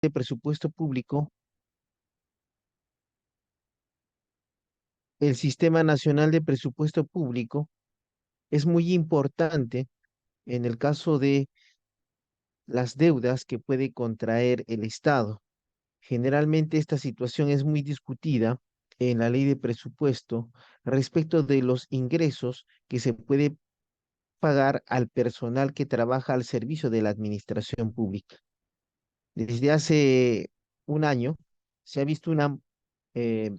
de presupuesto público, el Sistema Nacional de Presupuesto Público es muy importante en el caso de las deudas que puede contraer el Estado. Generalmente esta situación es muy discutida en la ley de presupuesto respecto de los ingresos que se puede pagar al personal que trabaja al servicio de la administración pública. Desde hace un año se ha visto eh,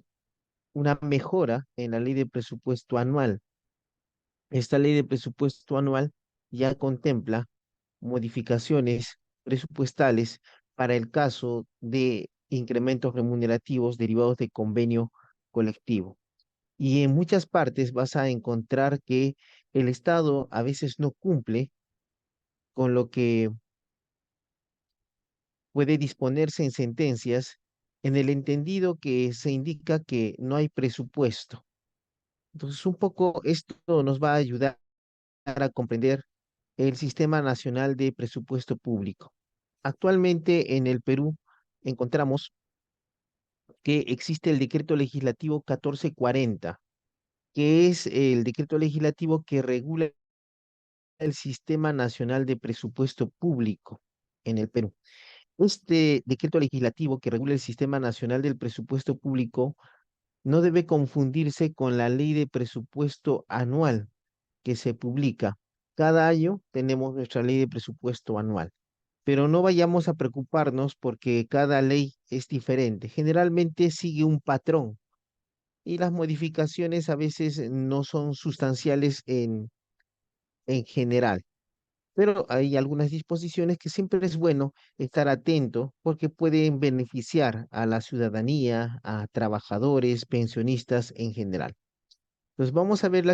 una mejora en la ley de presupuesto anual. Esta ley de presupuesto anual ya contempla modificaciones presupuestales para el caso de incrementos remunerativos derivados de convenio colectivo. Y en muchas partes vas a encontrar que el Estado a veces no cumple con lo que puede disponerse en sentencias en el entendido que se indica que no hay presupuesto. Entonces, un poco esto nos va a ayudar a comprender el Sistema Nacional de Presupuesto Público. Actualmente en el Perú encontramos que existe el decreto legislativo 1440, que es el decreto legislativo que regula el Sistema Nacional de Presupuesto Público en el Perú. Este decreto legislativo que regula el Sistema Nacional del Presupuesto Público no debe confundirse con la ley de presupuesto anual que se publica. Cada año tenemos nuestra ley de presupuesto anual, pero no vayamos a preocuparnos porque cada ley es diferente. Generalmente sigue un patrón y las modificaciones a veces no son sustanciales en general. Pero hay algunas disposiciones que siempre es bueno estar atento porque pueden beneficiar a la ciudadanía, a trabajadores, pensionistas en general. Entonces vamos a ver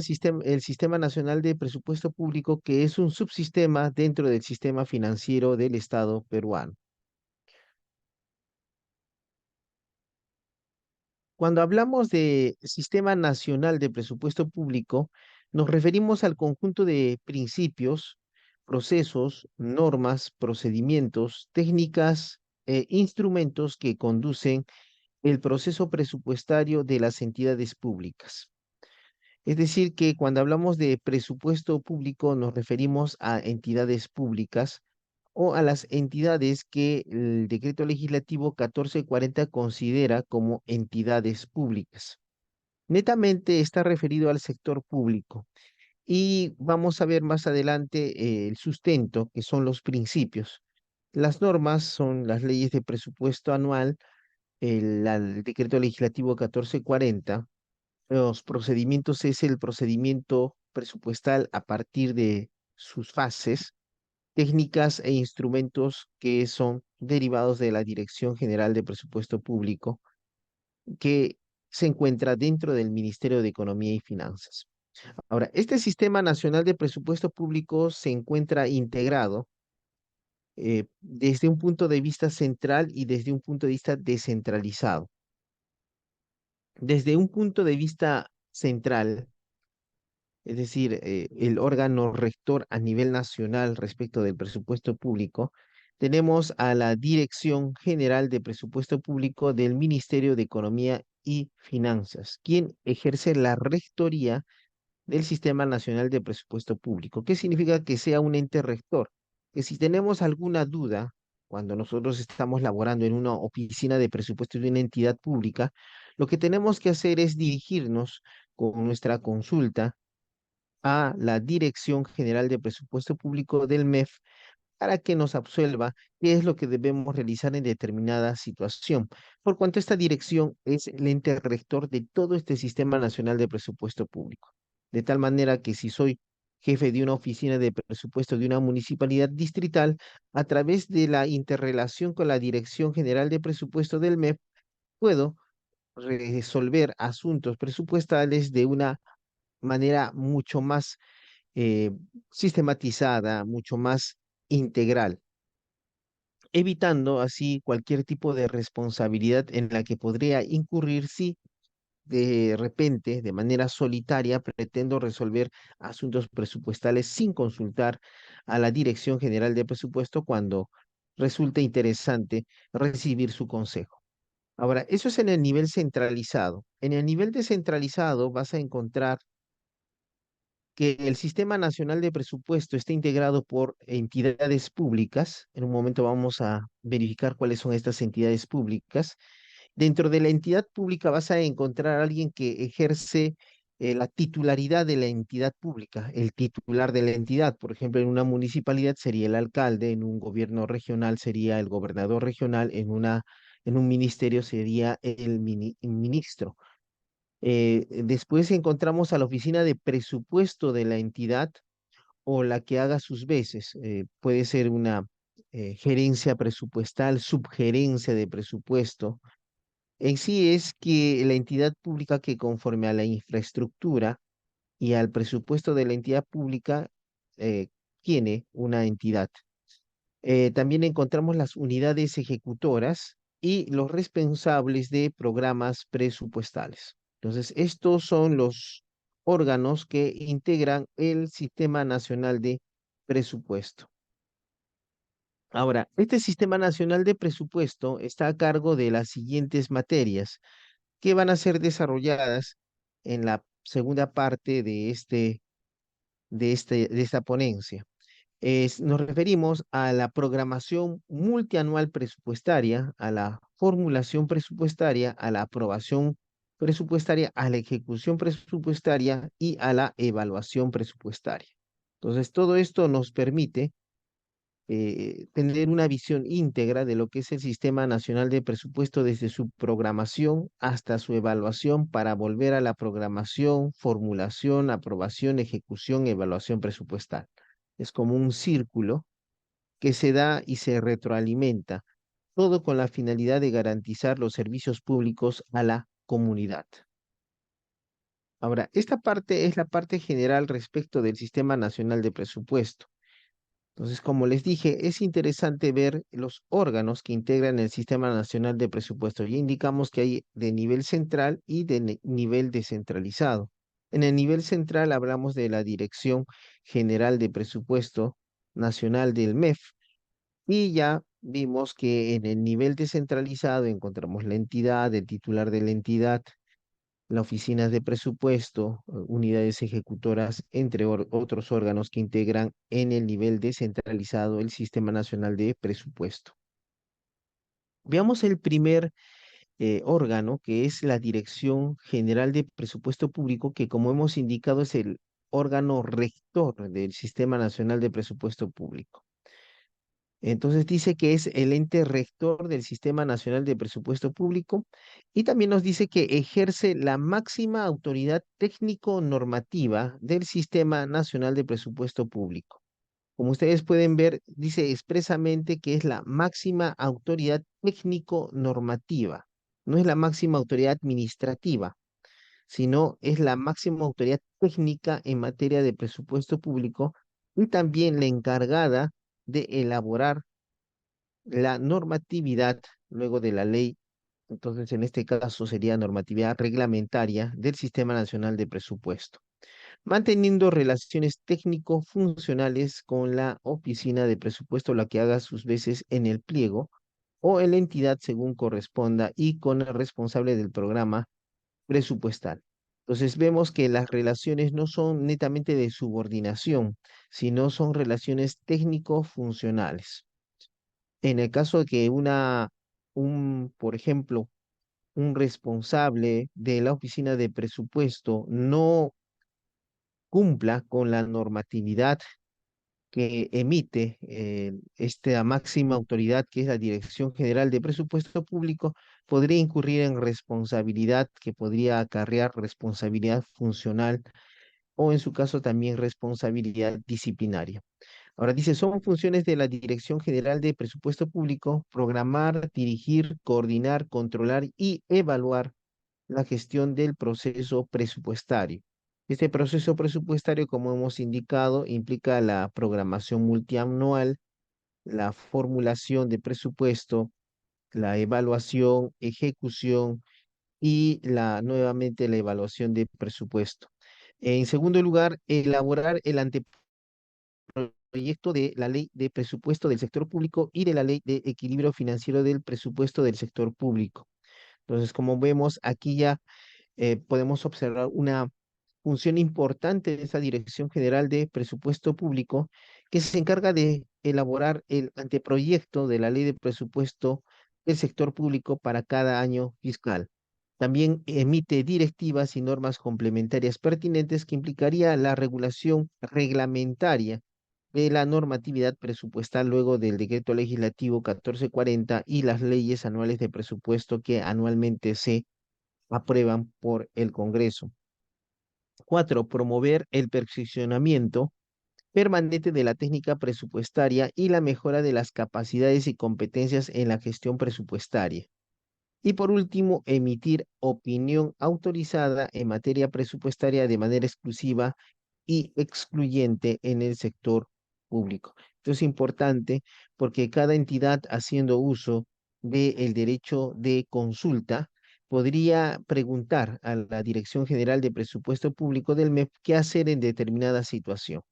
el Sistema Nacional de Presupuesto Público, que es un subsistema dentro del sistema financiero del Estado peruano. Cuando hablamos de Sistema Nacional de Presupuesto Público, nos referimos al conjunto de principios, procesos, normas, procedimientos, técnicas e instrumentos que conducen el proceso presupuestario de las entidades públicas. Es decir, que cuando hablamos de presupuesto público nos referimos a entidades públicas o a las entidades que el decreto legislativo 1440 considera como entidades públicas. Netamente está referido al sector público y vamos a ver más adelante el sustento, que son los principios. Las normas son las leyes de presupuesto anual, el decreto legislativo 1440. Los procedimientos es el procedimiento presupuestal a partir de sus fases, técnicas e instrumentos que son derivados de la Dirección General de Presupuesto Público, que se encuentra dentro del Ministerio de Economía y Finanzas. Ahora, este Sistema Nacional de Presupuesto Público se encuentra integrado desde un punto de vista central y desde un punto de vista descentralizado. Desde un punto de vista central, es decir, el órgano rector a nivel nacional respecto del presupuesto público, tenemos a la Dirección General de Presupuesto Público del Ministerio de Economía y Finanzas, quien ejerce la rectoría del Sistema Nacional de Presupuesto Público. ¿Qué significa que sea un ente rector? Que si tenemos alguna duda, cuando nosotros estamos laborando en una oficina de presupuesto de una entidad pública, lo que tenemos que hacer es dirigirnos con nuestra consulta a la Dirección General de Presupuesto Público del MEF para que nos absuelva qué es lo que debemos realizar en determinada situación, por cuanto esta dirección es el ente rector de todo este Sistema Nacional de Presupuesto Público. De tal manera que si soy jefe de una oficina de presupuesto de una municipalidad distrital, a través de la interrelación con la Dirección General de Presupuesto del MEF, puedo resolver asuntos presupuestales de una manera mucho más eh, sistematizada, mucho más integral, evitando así cualquier tipo de responsabilidad en la que podría incurrir si de repente, de manera solitaria, pretendo resolver asuntos presupuestales sin consultar a la Dirección General de Presupuesto cuando resulta interesante recibir su consejo. Ahora, eso es en el nivel centralizado. En el nivel descentralizado vas a encontrar que el Sistema Nacional de Presupuesto está integrado por entidades públicas. En un momento vamos a verificar cuáles son estas entidades públicas. Dentro de la entidad pública vas a encontrar a alguien que ejerce la titularidad de la entidad pública, el titular de la entidad. Por ejemplo, en una municipalidad sería el alcalde, en un gobierno regional sería el gobernador regional, en un ministerio sería el ministro. Después encontramos a la oficina de presupuesto de la entidad o la que haga sus veces. Puede ser una gerencia presupuestal, subgerencia de presupuesto. En sí es que la entidad pública que conforme a la infraestructura y al presupuesto de la entidad pública eh, tiene una entidad. También encontramos las unidades ejecutoras y los responsables de programas presupuestales. Entonces, estos son los órganos que integran el Sistema Nacional de Presupuesto. Ahora, este Sistema Nacional de Presupuesto está a cargo de las siguientes materias que van a ser desarrolladas en la segunda parte de esta ponencia. Nos referimos a la programación multianual presupuestaria, a la formulación presupuestaria, a la aprobación presupuestaria, a la ejecución presupuestaria y a la evaluación presupuestaria. Entonces, todo esto nos permite tener una visión íntegra de lo que es el Sistema Nacional de Presupuesto desde su programación hasta su evaluación para volver a la programación, formulación, aprobación, ejecución, evaluación presupuestal. Es como un círculo que se da y se retroalimenta, todo con la finalidad de garantizar los servicios públicos a la comunidad. Ahora, esta parte es la parte general respecto del Sistema Nacional de Presupuesto. Entonces, como les dije, es interesante ver los órganos que integran el Sistema Nacional de Presupuesto. Ya indicamos que hay de nivel central y de nivel descentralizado. En el nivel central hablamos de la Dirección General de Presupuesto Nacional del MEF y ya vimos que en el nivel descentralizado encontramos la entidad, el titular de la entidad, la oficina de presupuesto, unidades ejecutoras, entre otros órganos que integran en el nivel descentralizado el Sistema Nacional de Presupuesto. Veamos el primer órgano, que es la Dirección General de Presupuesto Público, que como hemos indicado es el órgano rector del Sistema Nacional de Presupuesto Público. Entonces dice que es el ente rector del Sistema Nacional de Presupuesto Público y también nos dice que ejerce la máxima autoridad técnico-normativa del Sistema Nacional de Presupuesto Público. Como ustedes pueden ver, dice expresamente que es la máxima autoridad técnico-normativa. No es la máxima autoridad administrativa, sino es la máxima autoridad técnica en materia de presupuesto público y también la encargada de elaborar la normatividad luego de la ley. Entonces, en este caso sería normatividad reglamentaria del Sistema Nacional de Presupuesto, manteniendo relaciones técnico-funcionales con la oficina de presupuesto, la que haga sus veces en el pliego o en la entidad según corresponda y con el responsable del programa presupuestal. Entonces vemos que las relaciones no son netamente de subordinación, sino son relaciones técnico-funcionales. En el caso de que por ejemplo, un responsable de la oficina de presupuesto no cumpla con la normatividad que emite esta máxima autoridad que es la Dirección General de Presupuesto Público, podría incurrir en responsabilidad que podría acarrear responsabilidad funcional o en su caso también responsabilidad disciplinaria. Ahora dice, son funciones de la Dirección General de Presupuesto Público programar, dirigir, coordinar, controlar y evaluar la gestión del proceso presupuestario. Este proceso presupuestario, como hemos indicado, implica la programación multianual, la formulación de presupuesto, la evaluación, ejecución y nuevamente la evaluación de presupuesto. En segundo lugar, elaborar el anteproyecto proyecto de la ley de presupuesto del sector público y de la ley de equilibrio financiero del presupuesto del sector público. Entonces, como vemos, aquí ya podemos observar una función importante de esa Dirección General de Presupuesto Público, que se encarga de elaborar el anteproyecto de la ley de presupuesto del sector público para cada año fiscal. También emite directivas y normas complementarias pertinentes que implicaría la regulación reglamentaria de la normatividad presupuestal luego del decreto legislativo 1440 y las leyes anuales de presupuesto que anualmente se aprueban por el Congreso. 4. Promover el perfeccionamiento permanente de la técnica presupuestaria y la mejora de las capacidades y competencias en la gestión presupuestaria. Y por último, emitir opinión autorizada en materia presupuestaria de manera exclusiva y excluyente en el sector público. Esto es importante porque cada entidad haciendo uso del derecho de consulta podría preguntar a la Dirección General de Presupuesto Público del MEP qué hacer en determinada situación.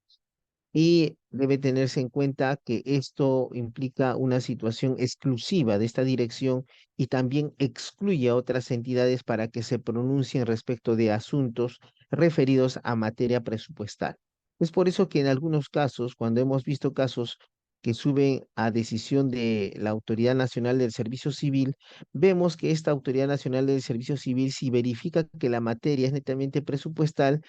Y debe tenerse en cuenta que esto implica una situación exclusiva de esta dirección y también excluye a otras entidades para que se pronuncien respecto de asuntos referidos a materia presupuestal. Es por eso que en algunos casos, cuando hemos visto casos que suben a decisión de la Autoridad Nacional del Servicio Civil, vemos que esta Autoridad Nacional del Servicio Civil, si verifica que la materia es netamente presupuestal,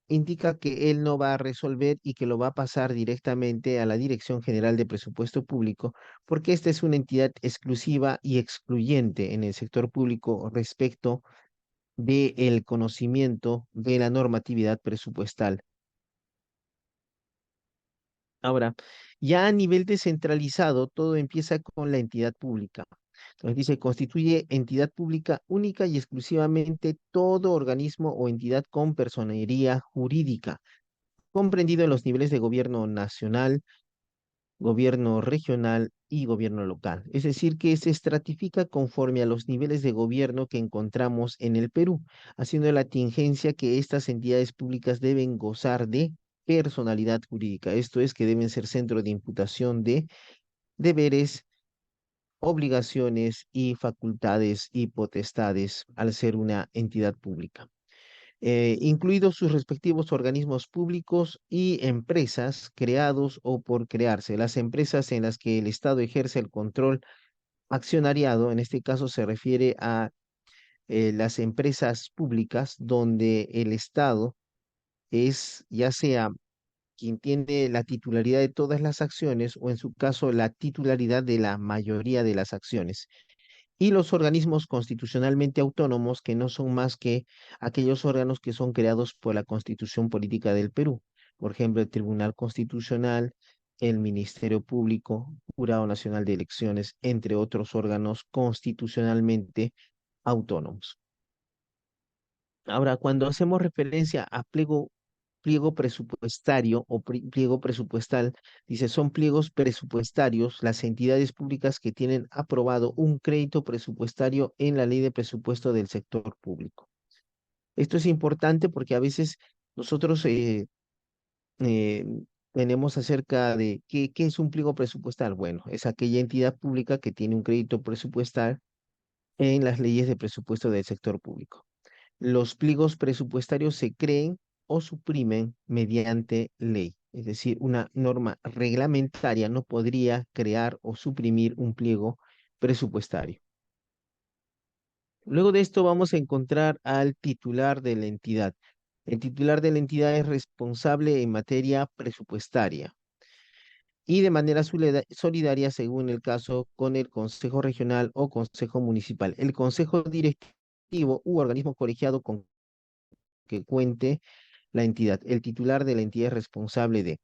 indica que él no va a resolver y que lo va a pasar directamente a la Dirección General de Presupuesto Público, porque esta es una entidad exclusiva y excluyente en el sector público respecto del conocimiento de la normatividad presupuestal. Ahora, ya a nivel descentralizado, todo empieza con la entidad pública. Entonces dice, constituye entidad pública única y exclusivamente todo organismo o entidad con personería jurídica comprendido en los niveles de gobierno nacional, gobierno regional y gobierno local. Es decir, que se estratifica conforme a los niveles de gobierno que encontramos en el Perú, haciendo la tingencia que estas entidades públicas deben gozar de personalidad jurídica. Esto es que deben ser centro de imputación de deberes, obligaciones y facultades y potestades al ser una entidad pública, incluidos sus respectivos organismos públicos y empresas creados o por crearse. Las empresas en las que el Estado ejerce el control accionariado, en este caso se refiere a las empresas públicas donde el Estado es ya sea quien tiene la titularidad de todas las acciones o en su caso la titularidad de la mayoría de las acciones y los organismos constitucionalmente autónomos que no son más que aquellos órganos que son creados por la Constitución Política del Perú. Por ejemplo, el Tribunal Constitucional, el Ministerio Público, Jurado Nacional de Elecciones, entre otros órganos constitucionalmente autónomos. Ahora, cuando hacemos referencia a pliego presupuestario o pliego presupuestal, dice, son pliegos presupuestarios las entidades públicas que tienen aprobado un crédito presupuestario en la ley de presupuesto del sector público. Esto es importante porque a veces nosotros eh, tenemos acerca de qué es un pliego presupuestal. Bueno, es aquella entidad pública que tiene un crédito presupuestal en las leyes de presupuesto del sector público. Los pliegos presupuestarios se creen o suprimen mediante ley. Es decir, una norma reglamentaria no podría crear o suprimir un pliego presupuestario. Luego de esto vamos a encontrar al titular de la entidad. El titular de la entidad es responsable en materia presupuestaria y de manera solidaria, según el caso, con el Consejo Regional o Consejo Municipal. El Consejo Directivo u organismo colegiado con que cuente la entidad. El titular de la entidad es responsable de.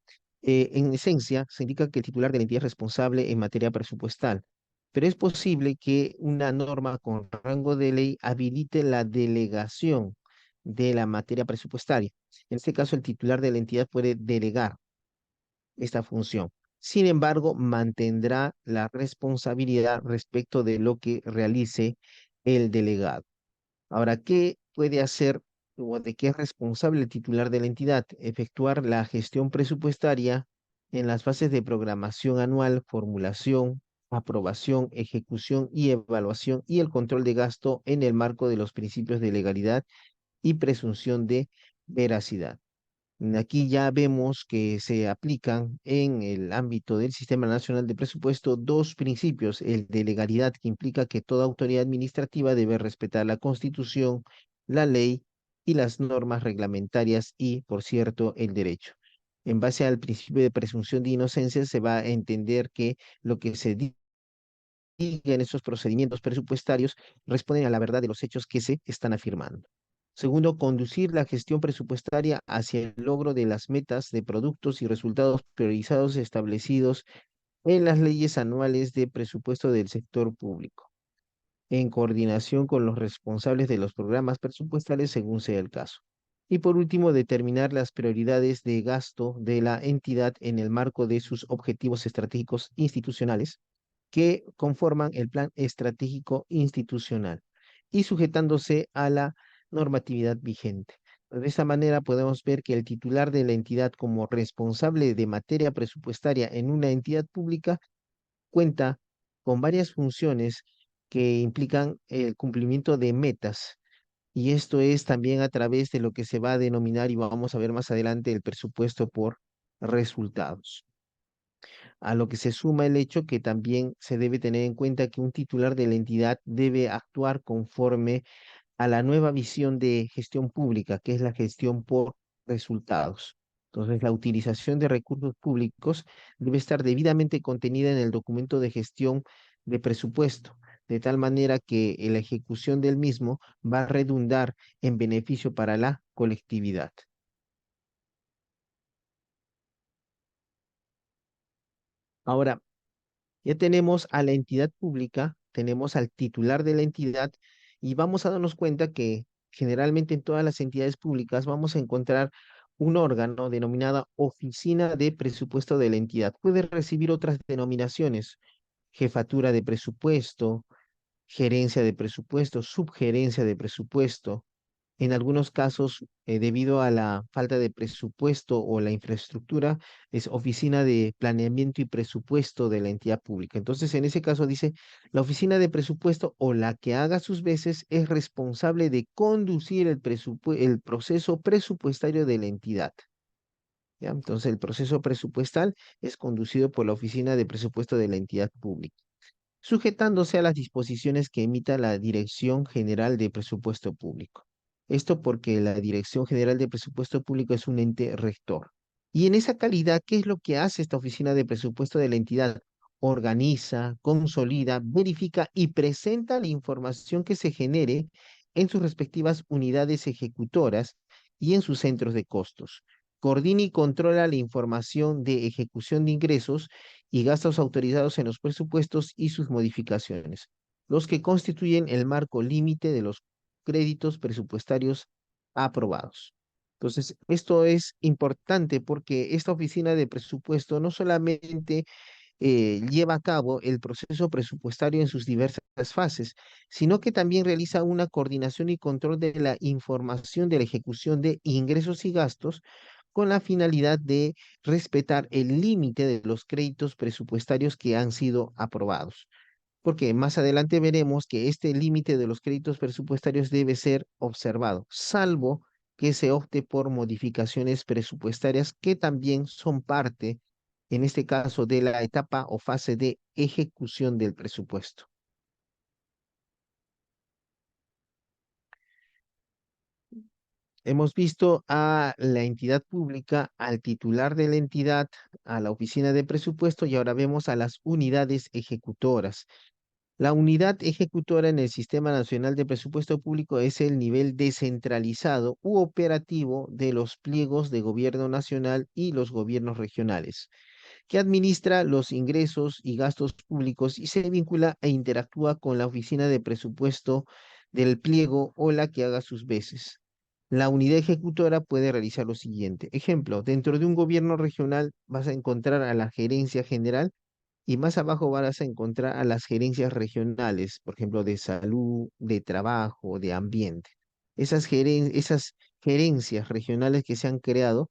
En esencia, se indica que el titular de la entidad es responsable en materia presupuestal, pero es posible que una norma con rango de ley habilite la delegación de la materia presupuestaria. En este caso, el titular de la entidad puede delegar esta función. Sin embargo, mantendrá la responsabilidad respecto de lo que realice el delegado. Ahora, ¿qué puede hacer o de qué es responsable el titular de la entidad? Efectuar la gestión presupuestaria en las fases de programación anual, formulación, aprobación, ejecución y evaluación y el control de gasto en el marco de los principios de legalidad y presunción de veracidad. Aquí ya vemos que se aplican en el ámbito del Sistema Nacional de Presupuesto dos principios: el de legalidad, que implica que toda autoridad administrativa debe respetar la Constitución, la ley y las normas reglamentarias y, por cierto, el derecho. En base al principio de presunción de inocencia, se va a entender que lo que se diga en esos procedimientos presupuestarios responden a la verdad de los hechos que se están afirmando. Segundo, conducir la gestión presupuestaria hacia el logro de las metas de productos y resultados priorizados establecidos en las leyes anuales de presupuesto del sector público, en coordinación con los responsables de los programas presupuestales según sea el caso. Y por último, determinar las prioridades de gasto de la entidad en el marco de sus objetivos estratégicos institucionales que conforman el plan estratégico institucional y sujetándose a la normatividad vigente. De esta manera podemos ver que el titular de la entidad como responsable de materia presupuestaria en una entidad pública cuenta con varias funciones que implican el cumplimiento de metas. Y esto es también a través de lo que se va a denominar, y vamos a ver más adelante, el presupuesto por resultados. A lo que se suma el hecho que también se debe tener en cuenta que un titular de la entidad debe actuar conforme a la nueva visión de gestión pública, que es la gestión por resultados. Entonces, la utilización de recursos públicos debe estar debidamente contenida en el documento de gestión de presupuesto, de tal manera que la ejecución del mismo va a redundar en beneficio para la colectividad. Ahora, ya tenemos a la entidad pública, tenemos al titular de la entidad y vamos a darnos cuenta que generalmente en todas las entidades públicas vamos a encontrar un órgano denominada Oficina de Presupuesto de la entidad. Puede recibir otras denominaciones: jefatura de presupuesto, gerencia de presupuesto, subgerencia de presupuesto. En algunos casos, debido a la falta de presupuesto o la infraestructura, es oficina de planeamiento y presupuesto de la entidad pública. Entonces, en ese caso dice, la oficina de presupuesto o la que haga sus veces es responsable de conducir el proceso presupuestario de la entidad. ¿Ya? Entonces, el proceso presupuestal es conducido por la oficina de presupuesto de la entidad pública, sujetándose a las disposiciones que emita la Dirección General de Presupuesto Público. Esto porque la Dirección General de Presupuesto Público es un ente rector. Y en esa calidad, ¿qué es lo que hace esta oficina de presupuesto de la entidad? Organiza, consolida, verifica y presenta la información que se genere en sus respectivas unidades ejecutoras y en sus centros de costos. Coordina y controla la información de ejecución de ingresos y gastos autorizados en los presupuestos y sus modificaciones, los que constituyen el marco límite de los créditos presupuestarios aprobados. Entonces, esto es importante porque esta oficina de presupuesto no solamente lleva a cabo el proceso presupuestario en sus diversas fases, sino que también realiza una coordinación y control de la información de la ejecución de ingresos y gastos con la finalidad de respetar el límite de los créditos presupuestarios que han sido aprobados. Porque más adelante veremos que este límite de los créditos presupuestarios debe ser observado, salvo que se opte por modificaciones presupuestarias que también son parte, en este caso, de la etapa o fase de ejecución del presupuesto. Hemos visto a la entidad pública, al titular de la entidad, a la oficina de presupuesto y ahora vemos a las unidades ejecutoras. La unidad ejecutora en el Sistema Nacional de Presupuesto Público es el nivel descentralizado u operativo de los pliegos de gobierno nacional y los gobiernos regionales, que administra los ingresos y gastos públicos y se vincula e interactúa con la oficina de presupuesto del pliego o la que haga sus veces. La unidad ejecutora puede realizar lo siguiente. Ejemplo, dentro de un gobierno regional vas a encontrar a la gerencia general y más abajo vas a encontrar a las gerencias regionales, por ejemplo, de salud, de trabajo, de ambiente. Esas gerencias regionales que se han creado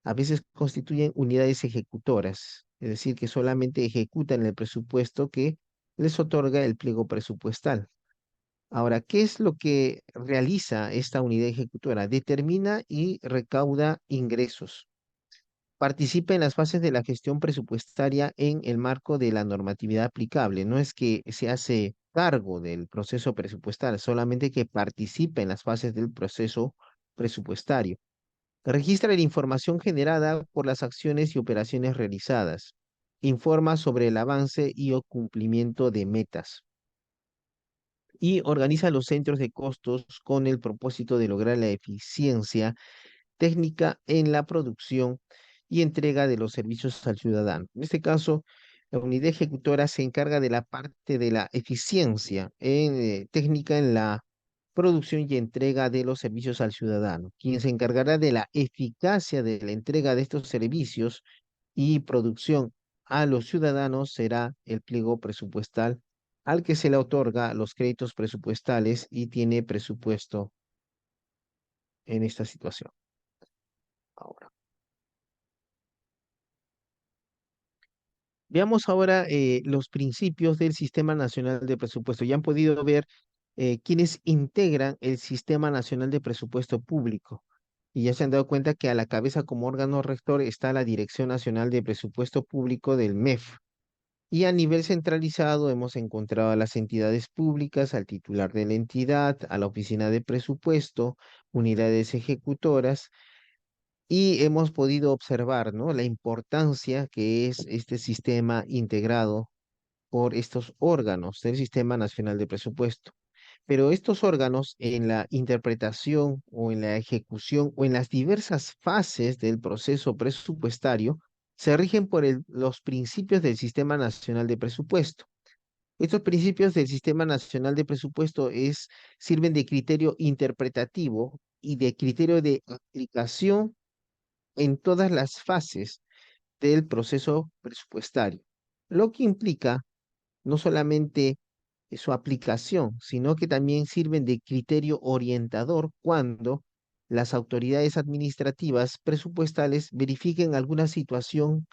a veces constituyen unidades ejecutoras, es decir, que solamente ejecutan el presupuesto que les otorga el pliego presupuestal. Ahora, ¿qué es lo que realiza esta unidad ejecutora? Determina y recauda ingresos. Participa en las fases de la gestión presupuestaria en el marco de la normatividad aplicable. No es que se hace cargo del proceso presupuestal, solamente que participa en las fases del proceso presupuestario. Registra la información generada por las acciones y operaciones realizadas. Informa sobre el avance y o cumplimiento de metas. Y organiza los centros de costos con el propósito de lograr la eficiencia técnica en la producción y entrega de los servicios al ciudadano. En este caso, la unidad ejecutora se encarga de la parte de la eficiencia técnica en la producción y entrega de los servicios al ciudadano. Quien se encargará de la eficacia de la entrega de estos servicios y producción a los ciudadanos será el pliego presupuestal al que se le otorga los créditos presupuestales y tiene presupuesto en esta situación. Ahora, veamos ahora los principios del Sistema Nacional de Presupuesto. Ya han podido ver quienes integran el Sistema Nacional de Presupuesto Público. Y ya se han dado cuenta que a la cabeza como órgano rector está la Dirección Nacional de Presupuesto Público del MEF. Y a nivel centralizado hemos encontrado a las entidades públicas, al titular de la entidad, a la oficina de presupuesto, unidades ejecutoras, y hemos podido observar, ¿no?, la importancia que es este sistema integrado por estos órganos del Sistema Nacional de Presupuesto. Pero estos órganos en la interpretación o en la ejecución o en las diversas fases del proceso presupuestario se rigen por los principios del Sistema Nacional de Presupuesto. Estos principios del Sistema Nacional de Presupuesto sirven de criterio interpretativo y de criterio de aplicación en todas las fases del proceso presupuestario, lo que implica no solamente su aplicación, sino que también sirven de criterio orientador cuando las autoridades administrativas presupuestales verifiquen alguna situación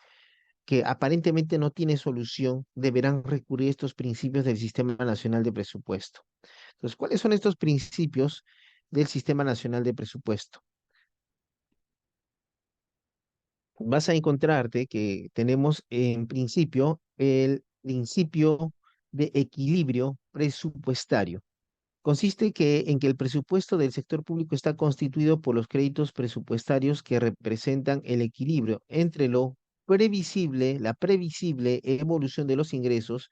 que aparentemente no tiene solución, deberán recurrir a estos principios del Sistema Nacional de Presupuesto. Entonces, ¿cuáles son estos principios del Sistema Nacional de Presupuesto? Vas a encontrarte que tenemos en principio el principio de equilibrio presupuestario. Consiste en que el presupuesto del sector público está constituido por los créditos presupuestarios que representan el equilibrio entre lo previsible, la previsible evolución de los ingresos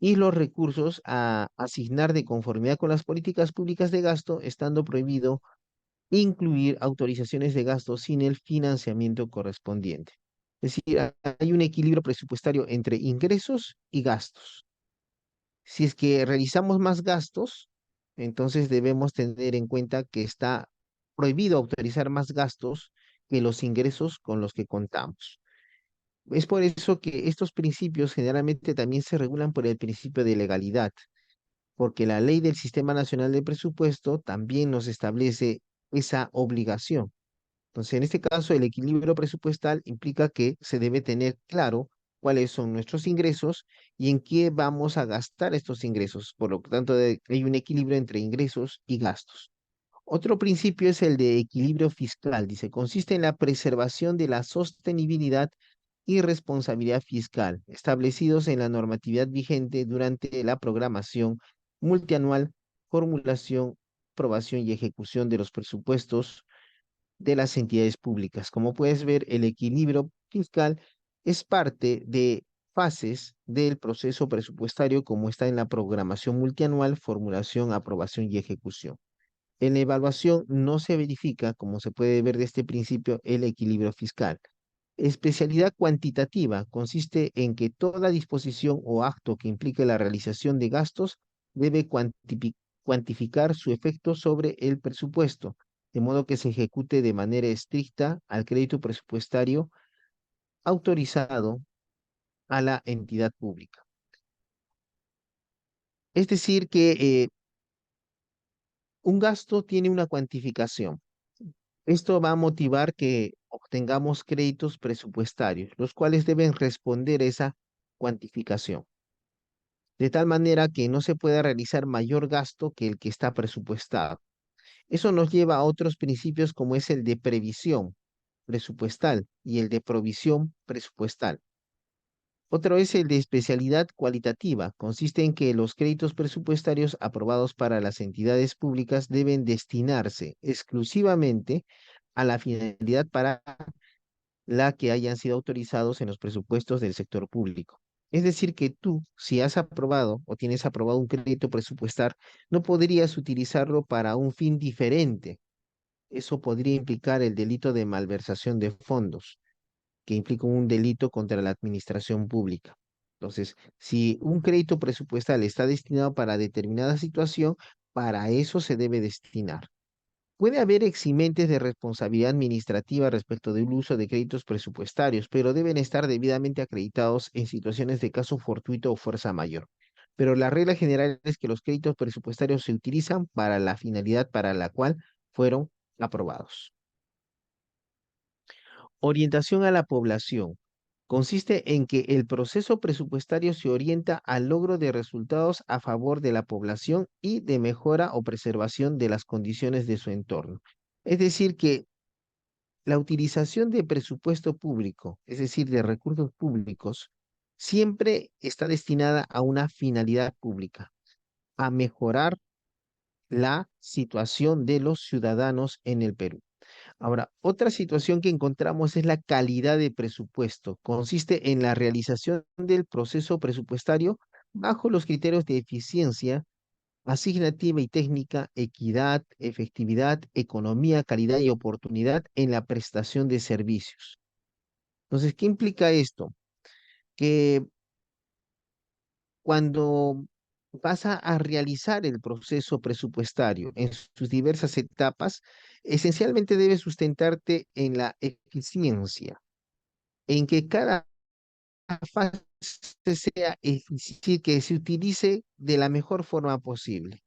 y los recursos a asignar de conformidad con las políticas públicas de gasto, estando prohibido incluir autorizaciones de gasto sin el financiamiento correspondiente. Es decir, hay un equilibrio presupuestario entre ingresos y gastos. Si es que realizamos más gastos, entonces debemos tener en cuenta que está prohibido autorizar más gastos que los ingresos con los que contamos. Es por eso que estos principios generalmente también se regulan por el principio de legalidad, porque la ley del Sistema Nacional de Presupuesto también nos establece esa obligación. Entonces, en este caso, el equilibrio presupuestal implica que se debe tener claro cuáles son nuestros ingresos y en qué vamos a gastar estos ingresos. Por lo tanto, hay un equilibrio entre ingresos y gastos. Otro principio es el de equilibrio fiscal. Dice, consiste en la preservación de la sostenibilidad y responsabilidad fiscal, establecidos en la normatividad vigente durante la programación multianual, formulación, aprobación y ejecución de los presupuestos de las entidades públicas. Como puedes ver, el equilibrio fiscal es parte de fases del proceso presupuestario como está en la programación multianual, formulación, aprobación y ejecución. En la evaluación no se verifica, como se puede ver de este principio, el equilibrio fiscal. Especialidad cuantitativa consiste en que toda disposición o acto que implique la realización de gastos debe cuantificar su efecto sobre el presupuesto, de modo que se ejecute de manera estricta al crédito presupuestario autorizado a la entidad pública. Es decir, que un gasto tiene una cuantificación. Esto va a motivar que obtengamos créditos presupuestarios, los cuales deben responder a esa cuantificación, de tal manera que no se pueda realizar mayor gasto que el que está presupuestado. Eso nos lleva a otros principios como es el de previsión presupuestal y el de provisión presupuestal. Otro es el de especialidad cualitativa. Consiste en que los créditos presupuestarios aprobados para las entidades públicas deben destinarse exclusivamente a la finalidad para la que hayan sido autorizados en los presupuestos del sector público. Es decir, que tú, si has aprobado o tienes aprobado un crédito presupuestal, no podrías utilizarlo para un fin diferente. Eso podría implicar el delito de malversación de fondos, que implica un delito contra la administración pública. Entonces, si un crédito presupuestal está destinado para determinada situación, para eso se debe destinar. Puede haber eximentes de responsabilidad administrativa respecto del uso de créditos presupuestarios, pero deben estar debidamente acreditados en situaciones de caso fortuito o fuerza mayor. Pero la regla general es que los créditos presupuestarios se utilizan para la finalidad para la cual fueron aprobados. Orientación a la población. Consiste en que el proceso presupuestario se orienta al logro de resultados a favor de la población y de mejora o preservación de las condiciones de su entorno. Es decir, que la utilización de presupuesto público, es decir, de recursos públicos, siempre está destinada a una finalidad pública, a mejorar la situación de los ciudadanos en el Perú. Ahora, otra situación que encontramos es la calidad de presupuesto. Consiste en la realización del proceso presupuestario bajo los criterios de eficiencia, asignativa y técnica, equidad, efectividad, economía, calidad y oportunidad en la prestación de servicios. Entonces, ¿qué implica esto? Que cuando vas a realizar el proceso presupuestario en sus diversas etapas, esencialmente debes sustentarte en la eficiencia, en que cada fase sea eficiente, que se utilice de la mejor forma posible.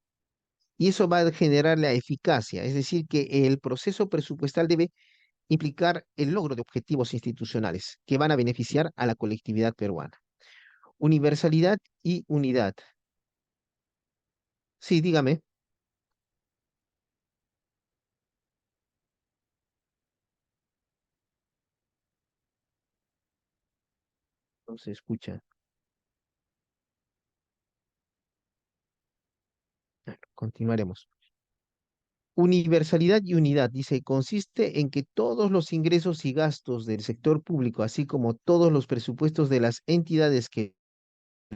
Y eso va a generar la eficacia, es decir, que el proceso presupuestal debe implicar el logro de objetivos institucionales que van a beneficiar a la colectividad peruana. Universalidad y unidad. Sí, dígame. No se escucha. Bueno, continuaremos. Universalidad y unidad, dice, consiste en que todos los ingresos y gastos del sector público, así como todos los presupuestos de las entidades que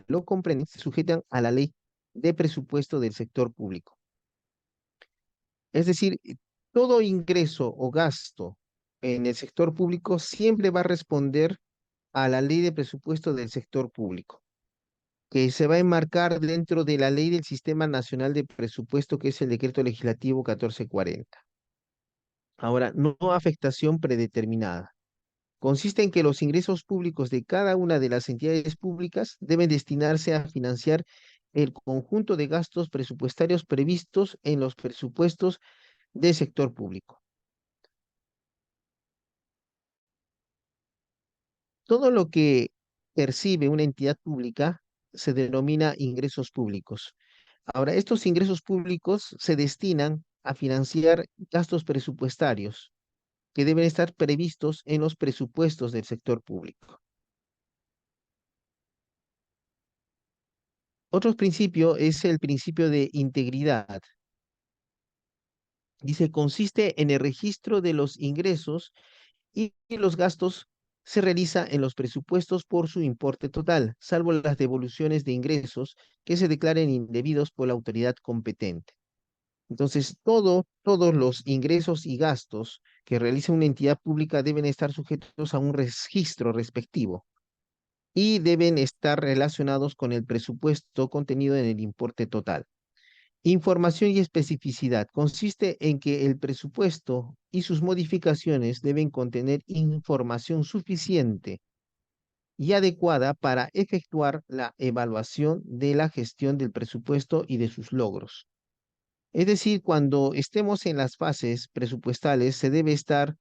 lo comprenden, se sujetan a la ley de presupuesto del sector público. Es decir, todo ingreso o gasto en el sector público siempre va a responder a la ley de presupuesto del sector público, que se va a enmarcar dentro de la ley del Sistema Nacional de Presupuesto, que es el decreto legislativo 1440. Ahora, no afectación predeterminada. Consiste en que los ingresos públicos de cada una de las entidades públicas deben destinarse a financiar el conjunto de gastos presupuestarios previstos en los presupuestos del sector público. Todo lo que percibe una entidad pública se denomina ingresos públicos. Ahora, estos ingresos públicos se destinan a financiar gastos presupuestarios que deben estar previstos en los presupuestos del sector público. Otro principio es el principio de integridad. Dice, consiste en el registro de los ingresos y los gastos se realiza en los presupuestos por su importe total, salvo las devoluciones de ingresos que se declaren indebidos por la autoridad competente. Entonces, todos los ingresos y gastos que realiza una entidad pública deben estar sujetos a un registro respectivo y deben estar relacionados con el presupuesto contenido en el importe total. Información y especificidad. Consiste en que el presupuesto y sus modificaciones deben contener información suficiente y adecuada para efectuar la evaluación de la gestión del presupuesto y de sus logros. Es decir, cuando estemos en las fases presupuestales, se debe estar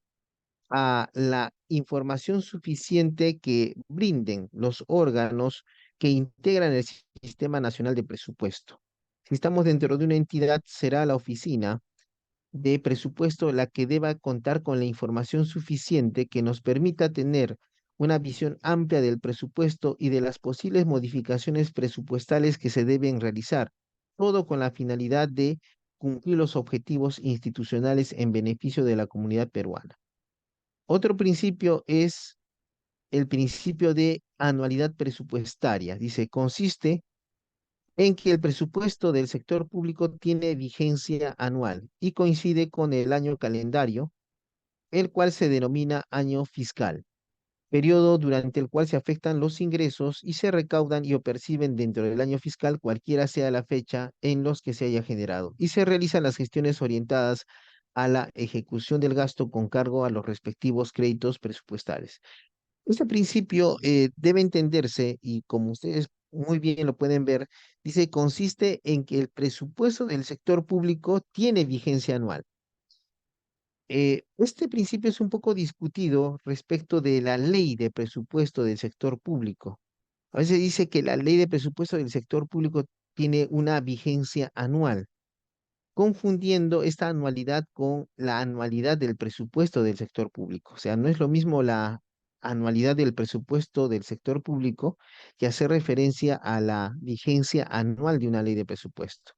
a la información suficiente que brinden los órganos que integran el Sistema Nacional de Presupuesto. Si estamos dentro de una entidad, será la oficina de presupuesto la que deba contar con la información suficiente que nos permita tener una visión amplia del presupuesto y de las posibles modificaciones presupuestales que se deben realizar, todo con la finalidad de cumplir los objetivos institucionales en beneficio de la comunidad peruana. Otro principio es el principio de anualidad presupuestaria. Dice, consiste en que el presupuesto del sector público tiene vigencia anual y coincide con el año calendario, el cual se denomina año fiscal, periodo durante el cual se afectan los ingresos y se recaudan y o perciben dentro del año fiscal cualquiera sea la fecha en los que se haya generado, y se realizan las gestiones orientadas a la ejecución del gasto con cargo a los respectivos créditos presupuestales. Este principio debe entenderse y como ustedes muy bien lo pueden ver, dice, consiste en que el presupuesto del sector público tiene vigencia anual. Este principio es un poco discutido respecto de la ley de presupuesto del sector público. A veces dice que la ley de presupuesto del sector público tiene una vigencia anual, confundiendo esta anualidad con la anualidad del presupuesto del sector público. O sea, no es lo mismo la anualidad del presupuesto del sector público que hacer referencia a la vigencia anual de una ley de presupuesto.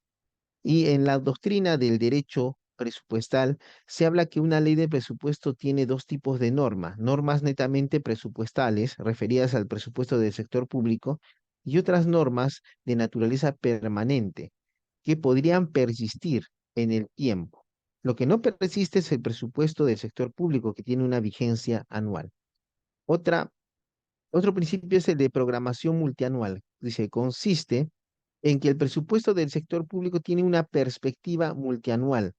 Y en la doctrina del derecho presupuestal se habla que una ley de presupuesto tiene dos tipos de normas: normas netamente presupuestales, referidas al presupuesto del sector público, y otras normas de naturaleza permanente, que podrían persistir en el tiempo. Lo que no persiste es el presupuesto del sector público, que tiene una vigencia anual. Otra, Otro principio es el de programación multianual. Dice, consiste en que el presupuesto del sector público tiene una perspectiva multianual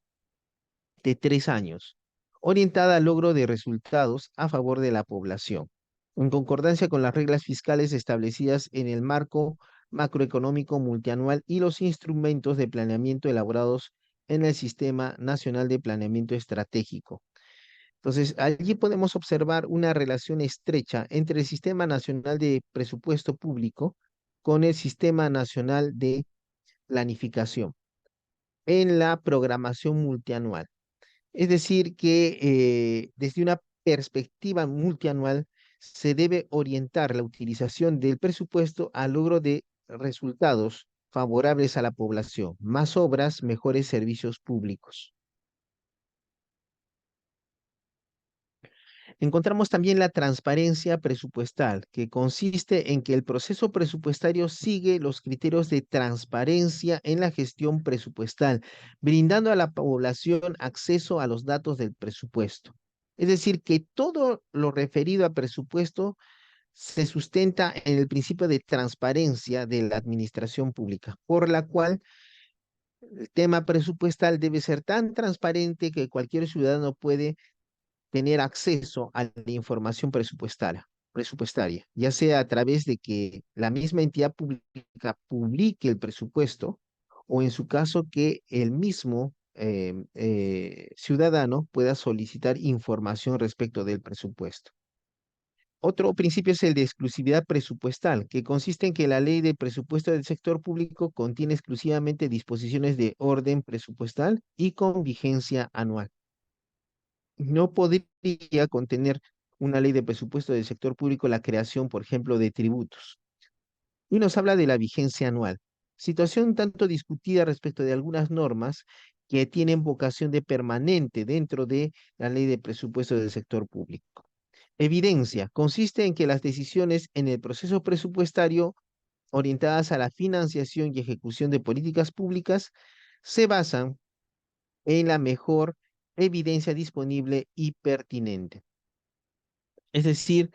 de 3 años, orientada al logro de resultados a favor de la población, en concordancia con las reglas fiscales establecidas en el marco macroeconómico multianual y los instrumentos de planeamiento elaborados en el Sistema Nacional de Planeamiento Estratégico. Entonces, allí podemos observar una relación estrecha entre el Sistema Nacional de Presupuesto Público con el Sistema Nacional de Planificación en la programación multianual. Es decir, que desde una perspectiva multianual se debe orientar la utilización del presupuesto al logro de resultados favorables a la población, más obras, mejores servicios públicos. Encontramos también la transparencia presupuestal, que consiste en que el proceso presupuestario sigue los criterios de transparencia en la gestión presupuestal, brindando a la población acceso a los datos del presupuesto. Es decir, que todo lo referido a presupuesto se sustenta en el principio de transparencia de la administración pública, por la cual el tema presupuestal debe ser tan transparente que cualquier ciudadano puede tener acceso a la información presupuestaria, ya sea a través de que la misma entidad pública publique el presupuesto o en su caso que el mismo ciudadano pueda solicitar información respecto del presupuesto. Otro principio es el de exclusividad presupuestal, que consiste en que la ley de presupuesto del sector público contiene exclusivamente disposiciones de orden presupuestal y con vigencia anual. No podría contener una ley de presupuesto del sector público la creación, por ejemplo, de tributos. Y nos habla de la vigencia anual, situación tanto discutida respecto de algunas normas que tienen vocación de permanente dentro de la ley de presupuesto del sector público. Evidencia consiste en que las decisiones en el proceso presupuestario orientadas a la financiación y ejecución de políticas públicas se basan en la mejor evidencia disponible y pertinente. Es decir,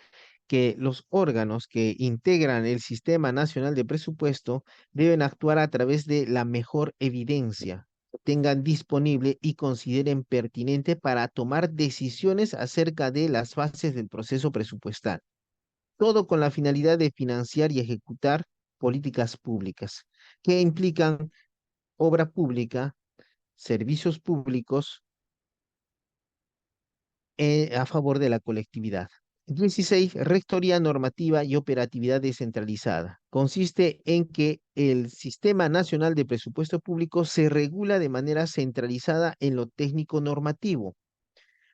que los órganos que integran el Sistema Nacional de Presupuesto deben actuar a través de la mejor evidencia que tengan disponible y consideren pertinente para tomar decisiones acerca de las fases del proceso presupuestal. Todo con la finalidad de financiar y ejecutar políticas públicas que implican obra pública, servicios públicos, a favor de la colectividad. 16. Rectoría normativa y operatividad descentralizada. Consiste en que el Sistema Nacional de Presupuesto Público se regula de manera centralizada en lo técnico normativo,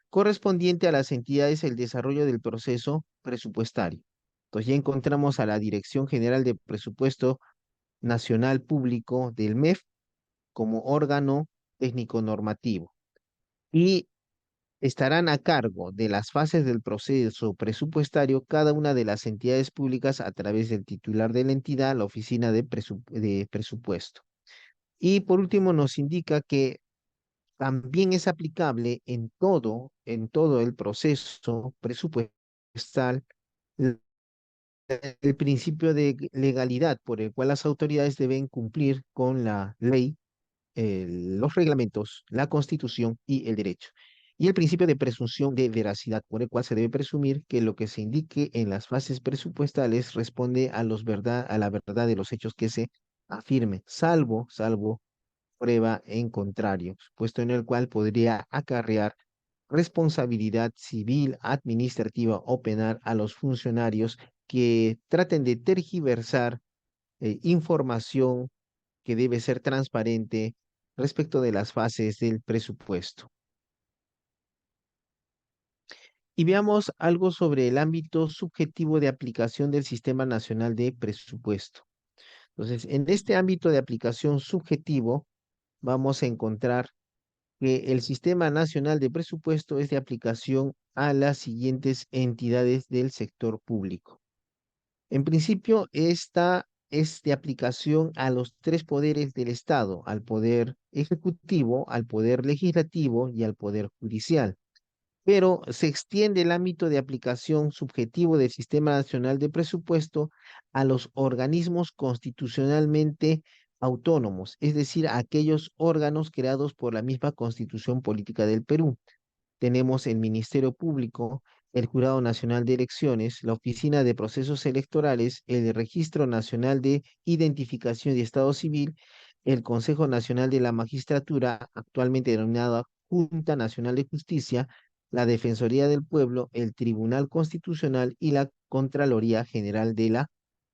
correspondiente a las entidades el desarrollo del proceso presupuestario. Entonces ya encontramos a la Dirección General de Presupuesto Nacional Público del MEF como órgano técnico normativo. Y estarán a cargo de las fases del proceso presupuestario cada una de las entidades públicas a través del titular de la entidad, la oficina de presupuesto. Y por último nos indica que también es aplicable en todo el proceso presupuestal el, el principio de legalidad por el cual las autoridades deben cumplir con la ley, los reglamentos, la Constitución y el derecho. Y el principio de presunción de veracidad, por el cual se debe presumir que lo que se indique en las fases presupuestales responde a la verdad de los hechos que se afirme, salvo prueba en contrario, puesto en el cual podría acarrear responsabilidad civil, administrativa o penal a los funcionarios que traten de tergiversar información que debe ser transparente respecto de las fases del presupuesto. Y veamos algo sobre el ámbito subjetivo de aplicación del Sistema Nacional de Presupuesto. Entonces, en este ámbito de aplicación subjetivo, vamos a encontrar que el Sistema Nacional de Presupuesto es de aplicación a las siguientes entidades del sector público. En principio, esta es de aplicación a los tres poderes del Estado, al poder ejecutivo, al poder legislativo y al poder judicial. Pero se extiende el ámbito de aplicación subjetivo del Sistema Nacional de Presupuesto a los organismos constitucionalmente autónomos, es decir, a aquellos órganos creados por la misma Constitución Política del Perú. Tenemos el Ministerio Público, el Jurado Nacional de Elecciones, la Oficina de Procesos Electorales, el Registro Nacional de Identificación y Estado Civil, el Consejo Nacional de la Magistratura, actualmente denominada Junta Nacional de Justicia, la Defensoría del Pueblo, el Tribunal Constitucional y la Contraloría General de la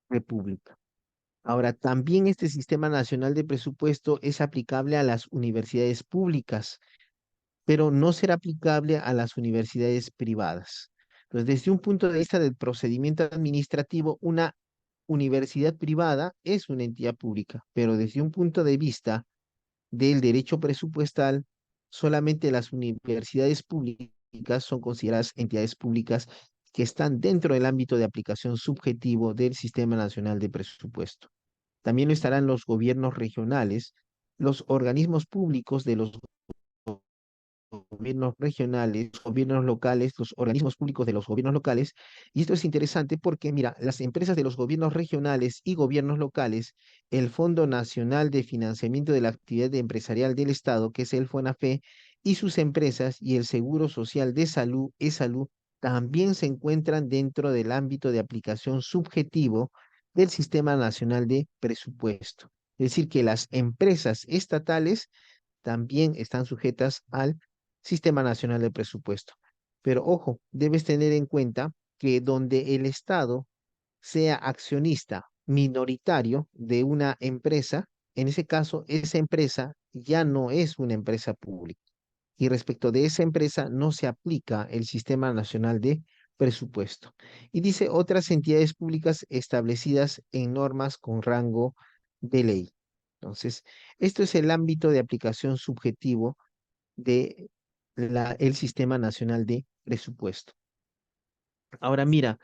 República. Ahora, también este Sistema Nacional de Presupuesto es aplicable a las universidades públicas, pero no será aplicable a las universidades privadas. Entonces, desde un punto de vista del procedimiento administrativo, una universidad privada es una entidad pública, pero desde un punto de vista del derecho presupuestal, solamente las universidades públicas son consideradas entidades públicas que están dentro del ámbito de aplicación subjetivo del Sistema Nacional de Presupuesto. También lo estarán los gobiernos regionales, los organismos públicos de los gobiernos regionales, gobiernos locales, los organismos públicos de los gobiernos locales. Y esto es interesante porque, mira, las empresas de los gobiernos regionales y gobiernos locales, el Fondo Nacional de Financiamiento de la Actividad Empresarial del Estado, que es el FONAFE, y sus empresas y el Seguro Social de Salud, e-Salud, también se encuentran dentro del ámbito de aplicación subjetivo del Sistema Nacional de Presupuesto. Es decir, que las empresas estatales también están sujetas al Sistema Nacional de Presupuesto. Pero ojo, debes tener en cuenta que donde el Estado sea accionista minoritario de una empresa, en ese caso, esa empresa ya no es una empresa pública. Y respecto de esa empresa no se aplica el Sistema Nacional de Presupuesto. Y dice otras entidades públicas establecidas en normas con rango de ley. Entonces, esto es el ámbito de aplicación subjetivo de el Sistema Nacional de Presupuesto. Ahora mira,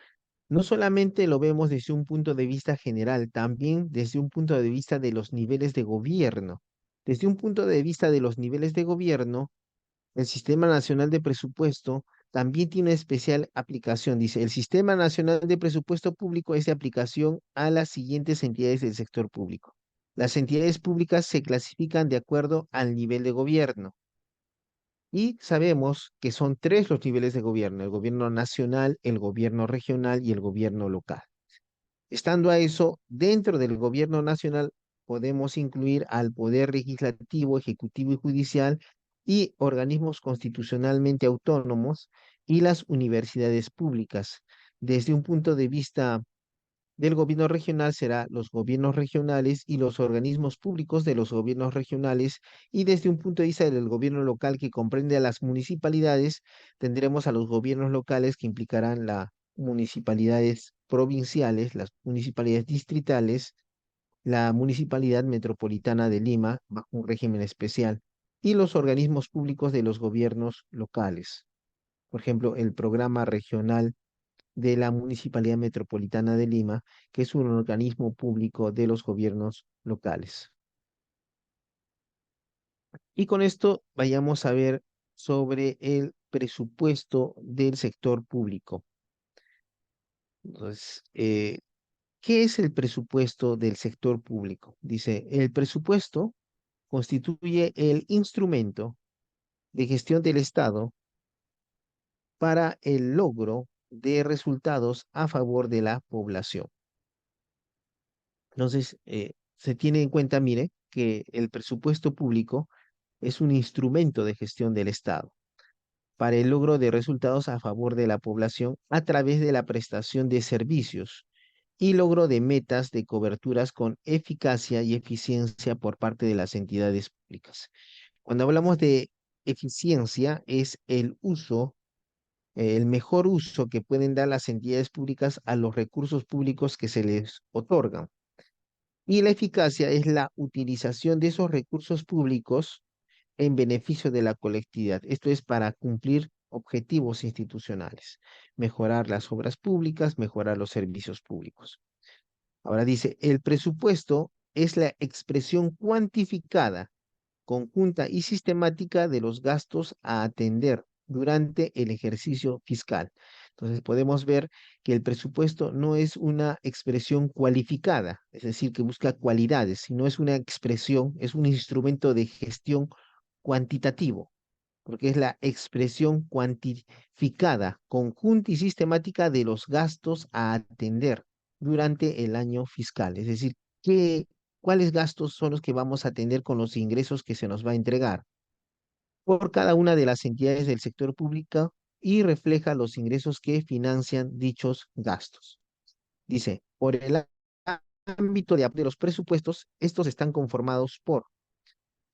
no solamente lo vemos desde un punto de vista general, también desde un punto de vista de los niveles de gobierno. Desde un punto de vista de los niveles de gobierno, el Sistema Nacional de Presupuesto también tiene especial aplicación. Dice, el Sistema Nacional de Presupuesto Público es de aplicación a las siguientes entidades del sector público. Las entidades públicas se clasifican de acuerdo al nivel de gobierno. Y sabemos que son tres los niveles de gobierno, el gobierno nacional, el gobierno regional y el gobierno local. Estando a eso, dentro del gobierno nacional podemos incluir al poder legislativo, ejecutivo y judicial y organismos constitucionalmente autónomos y las universidades públicas. Desde un punto de vista del gobierno regional será los gobiernos regionales y los organismos públicos de los gobiernos regionales, y desde un punto de vista del gobierno local que comprende a las municipalidades, tendremos a los gobiernos locales que implicarán las municipalidades provinciales, las municipalidades distritales, la Municipalidad Metropolitana de Lima, bajo un régimen especial, y los organismos públicos de los gobiernos locales. Por ejemplo, el Programa Regional de la Municipalidad Metropolitana de Lima, que es un organismo público de los gobiernos locales. Y con esto vayamos a ver sobre el presupuesto del sector público. Entonces, ¿qué es el presupuesto del sector público? Dice, el presupuesto constituye el instrumento de gestión del Estado para el logro de resultados a favor de la población. Entonces, se tiene en cuenta, mire, que el presupuesto público es un instrumento de gestión del Estado para el logro de resultados a favor de la población a través de la prestación de servicios y logro de metas de coberturas con eficacia y eficiencia por parte de las entidades públicas. Cuando hablamos de eficiencia, es el uso, el mejor uso que pueden dar las entidades públicas a los recursos públicos que se les otorgan. Y la eficacia es la utilización de esos recursos públicos en beneficio de la colectividad. Esto es para cumplir objetivos institucionales, mejorar las obras públicas, mejorar los servicios públicos. Ahora dice, el presupuesto es la expresión cuantificada, conjunta y sistemática de los gastos a atender durante el ejercicio fiscal. Entonces podemos ver que el presupuesto no es una expresión cualificada, es decir, que busca cualidades, sino es una expresión, es un instrumento de gestión cuantitativo, porque es la expresión cuantificada, conjunta y sistemática de los gastos a atender durante el año fiscal. Es decir, cuáles gastos son los que vamos a atender con los ingresos que se nos va a entregar por cada una de las entidades del sector público y refleja los ingresos que financian dichos gastos. Dice, por el ámbito de los presupuestos, estos están conformados por,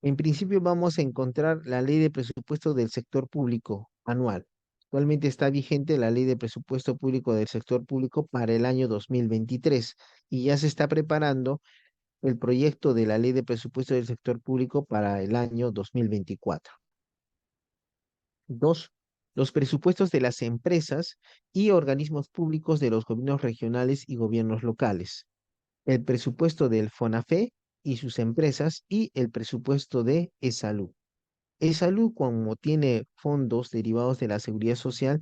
en principio vamos a encontrar la ley de presupuesto del sector público anual. Actualmente está vigente la ley de presupuesto público del sector público para el año 2023 y ya se está preparando el proyecto de la ley de presupuesto del sector público para el año 2024. Dos, los presupuestos de las empresas y organismos públicos de los gobiernos regionales y gobiernos locales. El presupuesto del FONAFE y sus empresas y el presupuesto de ESALU. ESALU, como tiene fondos derivados de la seguridad social,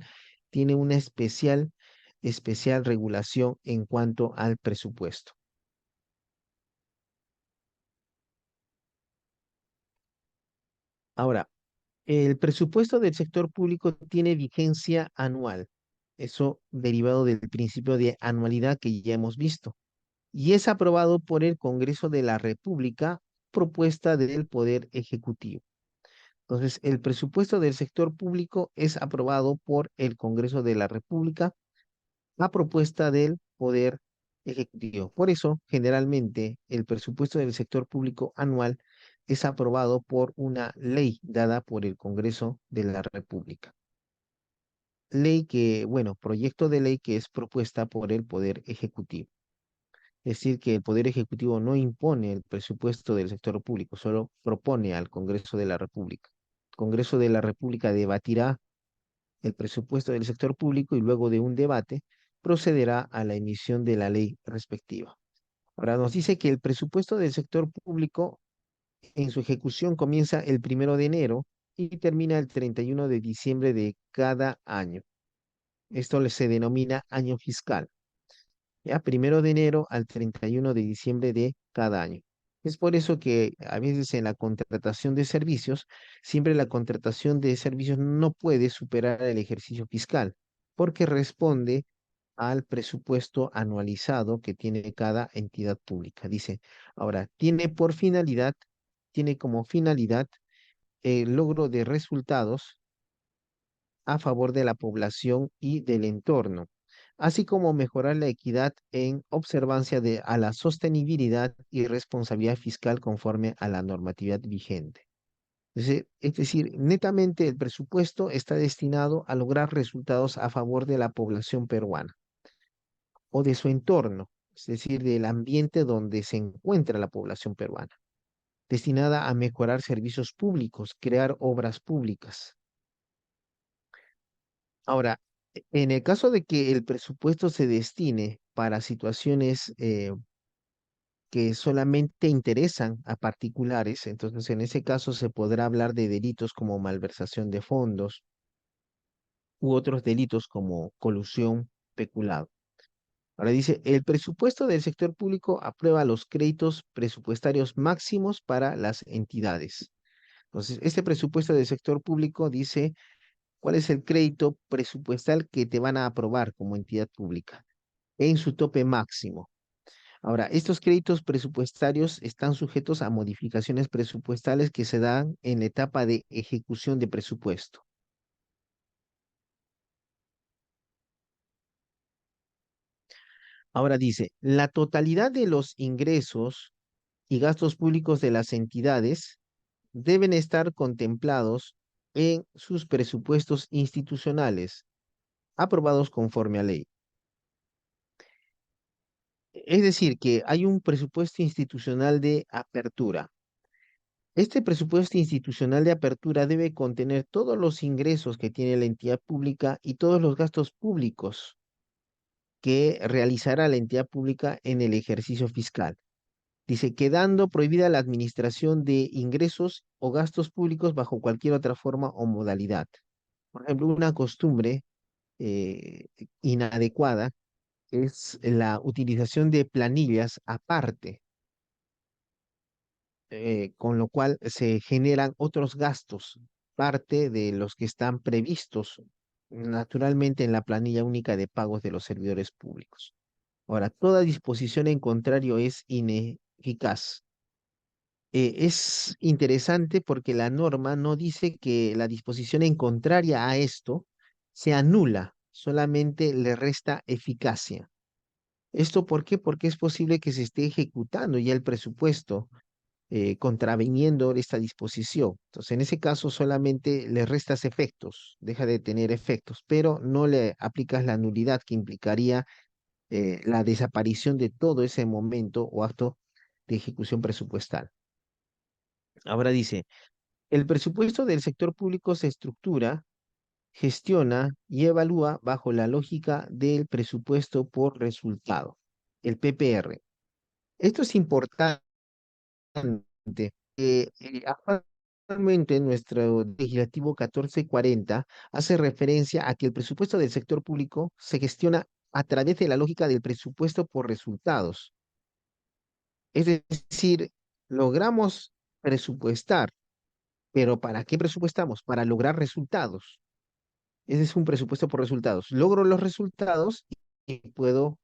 tiene una especial regulación en cuanto al presupuesto. Ahora, el presupuesto del sector público tiene vigencia anual, eso derivado del principio de anualidad que ya hemos visto, y es aprobado por el Congreso de la República, propuesta del Poder Ejecutivo. Entonces, el presupuesto del sector público es aprobado por el Congreso de la República a propuesta del Poder Ejecutivo. Por eso, generalmente, el presupuesto del sector público anual es aprobado por una ley dada por el Congreso de la República. Ley que, bueno, proyecto de ley que es propuesta por el Poder Ejecutivo. Es decir, que el Poder Ejecutivo no impone el presupuesto del sector público, solo propone al Congreso de la República. El Congreso de la República debatirá el presupuesto del sector público y luego de un debate procederá a la emisión de la ley respectiva. Ahora nos dice que el presupuesto del sector público en su ejecución comienza el 1 de enero y termina el 31 de diciembre de cada año. Esto se denomina año fiscal. Ya, 1 de enero al 31 de diciembre de cada año. Es por eso que a veces en la contratación de servicios, siempre la contratación de servicios no puede superar el ejercicio fiscal, porque responde al presupuesto anualizado que tiene cada entidad pública. Dice, ahora, tiene como finalidad el logro de resultados a favor de la población y del entorno, así como mejorar la equidad en observancia a la sostenibilidad y responsabilidad fiscal conforme a la normatividad vigente. Es decir, netamente el presupuesto está destinado a lograr resultados a favor de la población peruana o de su entorno, es decir, del ambiente donde se encuentra la población peruana, destinada a mejorar servicios públicos, crear obras públicas. Ahora, en el caso de que el presupuesto se destine para situaciones que solamente interesan a particulares, entonces en ese caso se podrá hablar de delitos como malversación de fondos u otros delitos como colusión, peculado. Ahora dice, el presupuesto del sector público aprueba los créditos presupuestarios máximos para las entidades. Entonces, este presupuesto del sector público dice cuál es el crédito presupuestal que te van a aprobar como entidad pública en su tope máximo. Ahora, estos créditos presupuestarios están sujetos a modificaciones presupuestales que se dan en la etapa de ejecución de presupuesto. Ahora dice, la totalidad de los ingresos y gastos públicos de las entidades deben estar contemplados en sus presupuestos institucionales aprobados conforme a ley. Es decir, que hay un presupuesto institucional de apertura. Este presupuesto institucional de apertura debe contener todos los ingresos que tiene la entidad pública y todos los gastos públicos que realizará la entidad pública en el ejercicio fiscal. Dice, quedando prohibida la administración de ingresos o gastos públicos bajo cualquier otra forma o modalidad. Por ejemplo, una costumbre eh, inadecuada es la utilización de planillas aparte, con lo cual se generan otros gastos, parte de los que están previstos naturalmente en la planilla única de pagos de los servidores públicos. Ahora, toda disposición en contrario es ineficaz. Es interesante porque la norma no dice que la disposición en contraria a esto se anula, solamente le resta eficacia. ¿Esto por qué? Porque es posible que se esté ejecutando ya el presupuesto contraviniendo esta disposición. Entonces, en ese caso solamente le restas efectos, deja de tener efectos, pero no le aplicas la nulidad que implicaría la desaparición de todo ese momento o acto de ejecución presupuestal. Ahora dice, el presupuesto del sector público se estructura, gestiona y evalúa bajo la lógica del presupuesto por resultado, el PPR. Esto es importante. Actualmente nuestro legislativo 1440 hace referencia a que el presupuesto del sector público se gestiona a través de la lógica del presupuesto por resultados. Es decir, logramos presupuestar, pero ¿para qué presupuestamos? Para lograr resultados. Ese es un presupuesto por resultados. Logro los resultados y puedo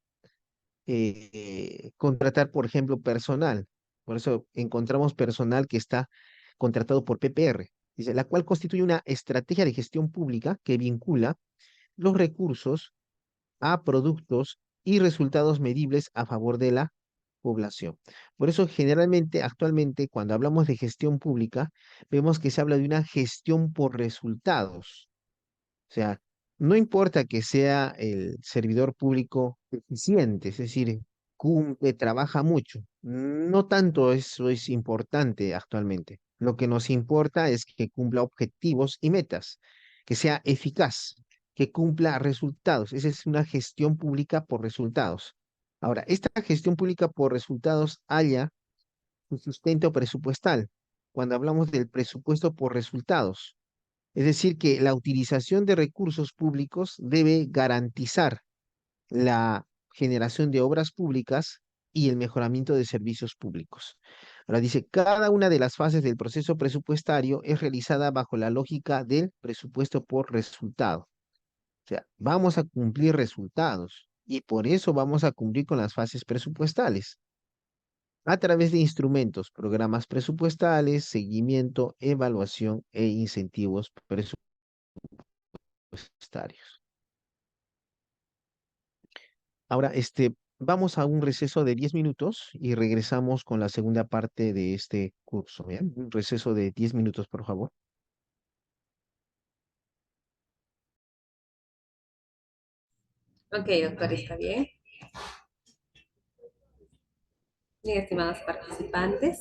contratar, por ejemplo, personal. Por eso encontramos personal que está contratado por PPR, dice, la cual constituye una estrategia de gestión pública que vincula los recursos a productos y resultados medibles a favor de la población. Por eso, generalmente, actualmente, cuando hablamos de gestión pública, vemos que se habla de una gestión por resultados. O sea, no importa que sea el servidor público eficiente, es decir, cumple, trabaja mucho. No tanto eso es importante actualmente. Lo que nos importa es que cumpla objetivos y metas, que sea eficaz, que cumpla resultados. Esa es una gestión pública por resultados. Ahora, esta gestión pública por resultados halla su sustento presupuestal. Cuando hablamos del presupuesto por resultados, es decir, que la utilización de recursos públicos debe garantizar la generación de obras públicas y el mejoramiento de servicios públicos. Ahora dice, cada una de las fases del proceso presupuestario es realizada bajo la lógica del presupuesto por resultado. O sea, vamos a cumplir resultados y por eso vamos a cumplir con las fases presupuestales a través de instrumentos, programas presupuestales, seguimiento, evaluación e incentivos presupuestales. presupuestarios. Ahora, vamos a un receso de 10 minutos y regresamos con la segunda parte de este curso. ¿Bien? Un receso de 10 minutos, por favor. Ok, doctor, está bien. Bien, estimados participantes,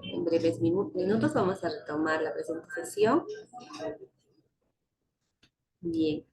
en breves minutos vamos a retomar la presentación. Bien,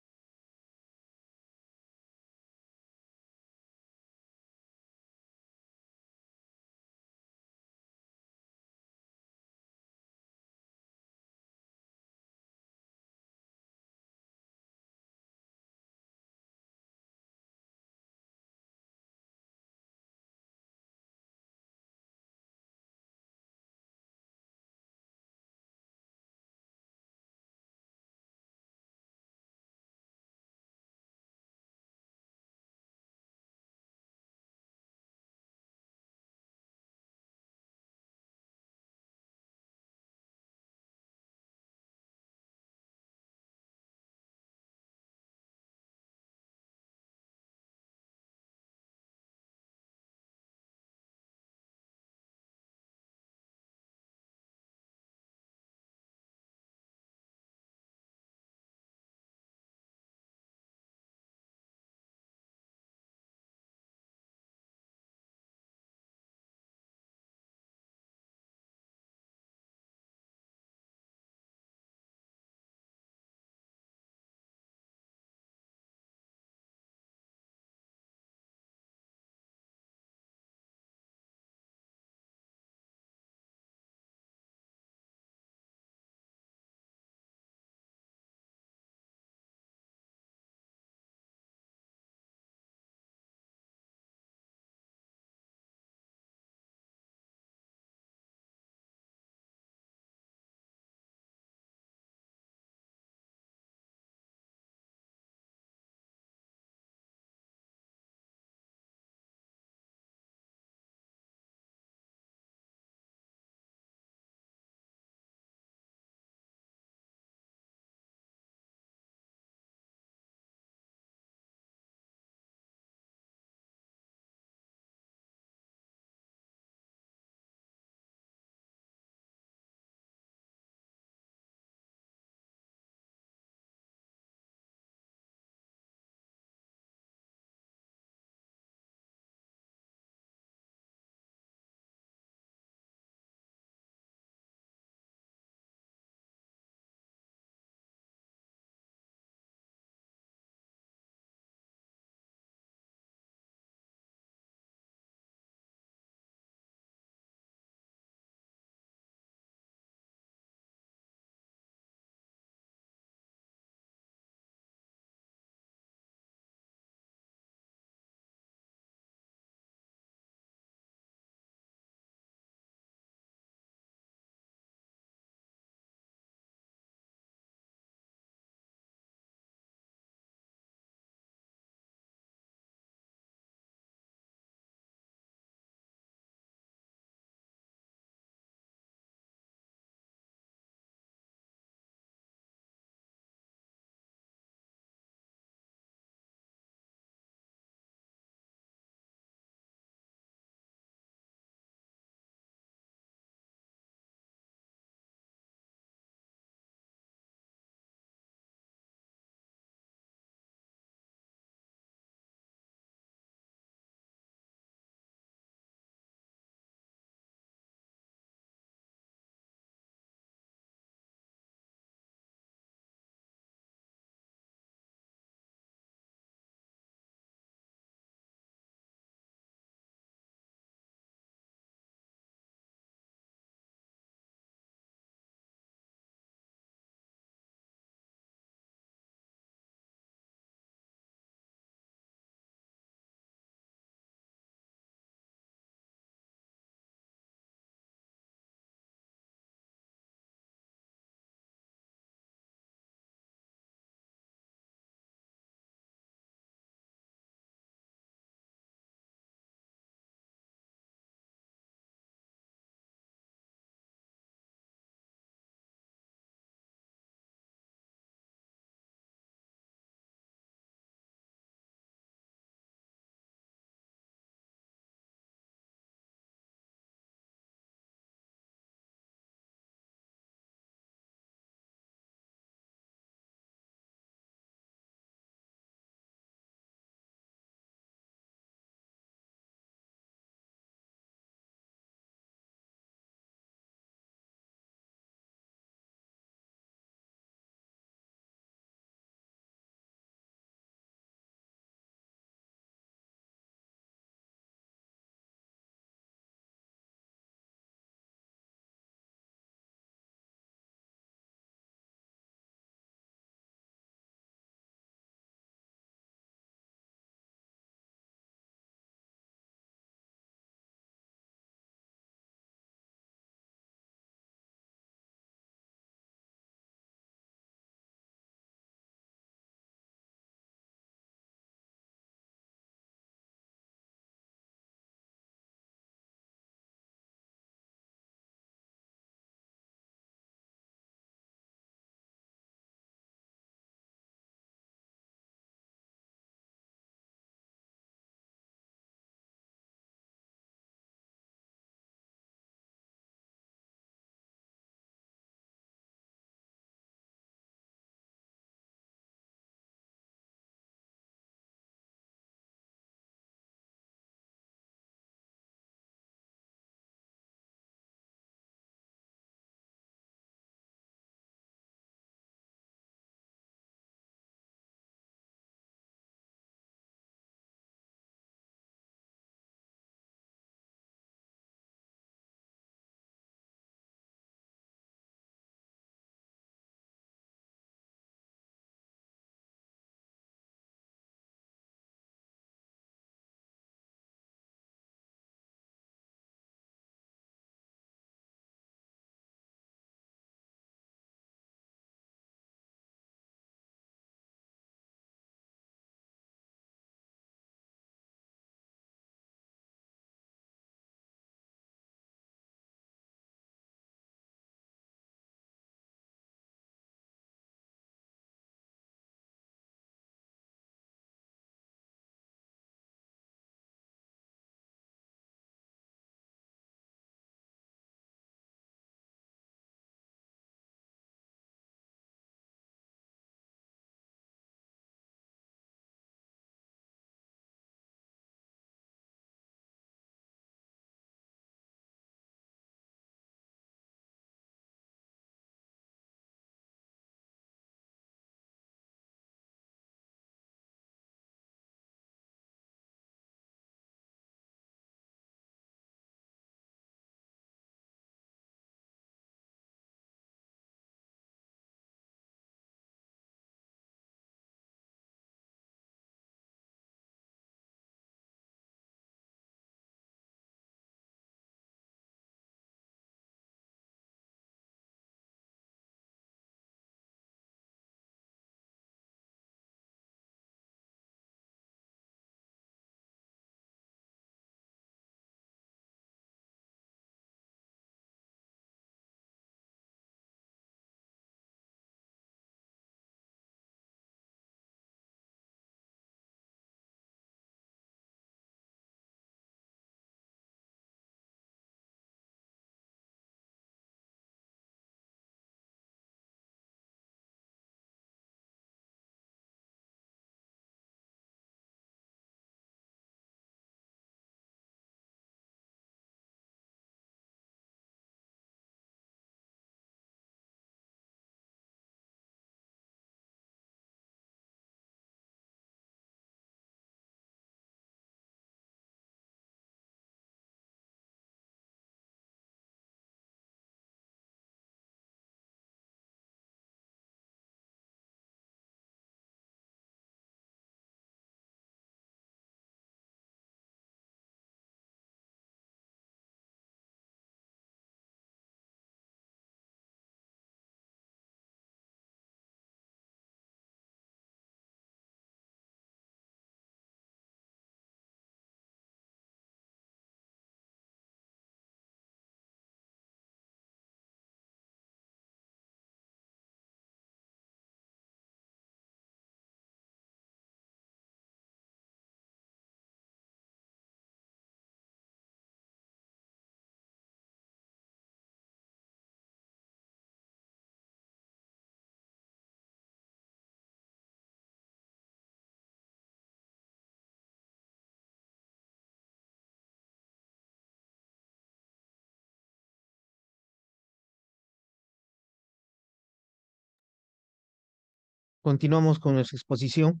Continuamos con nuestra exposición.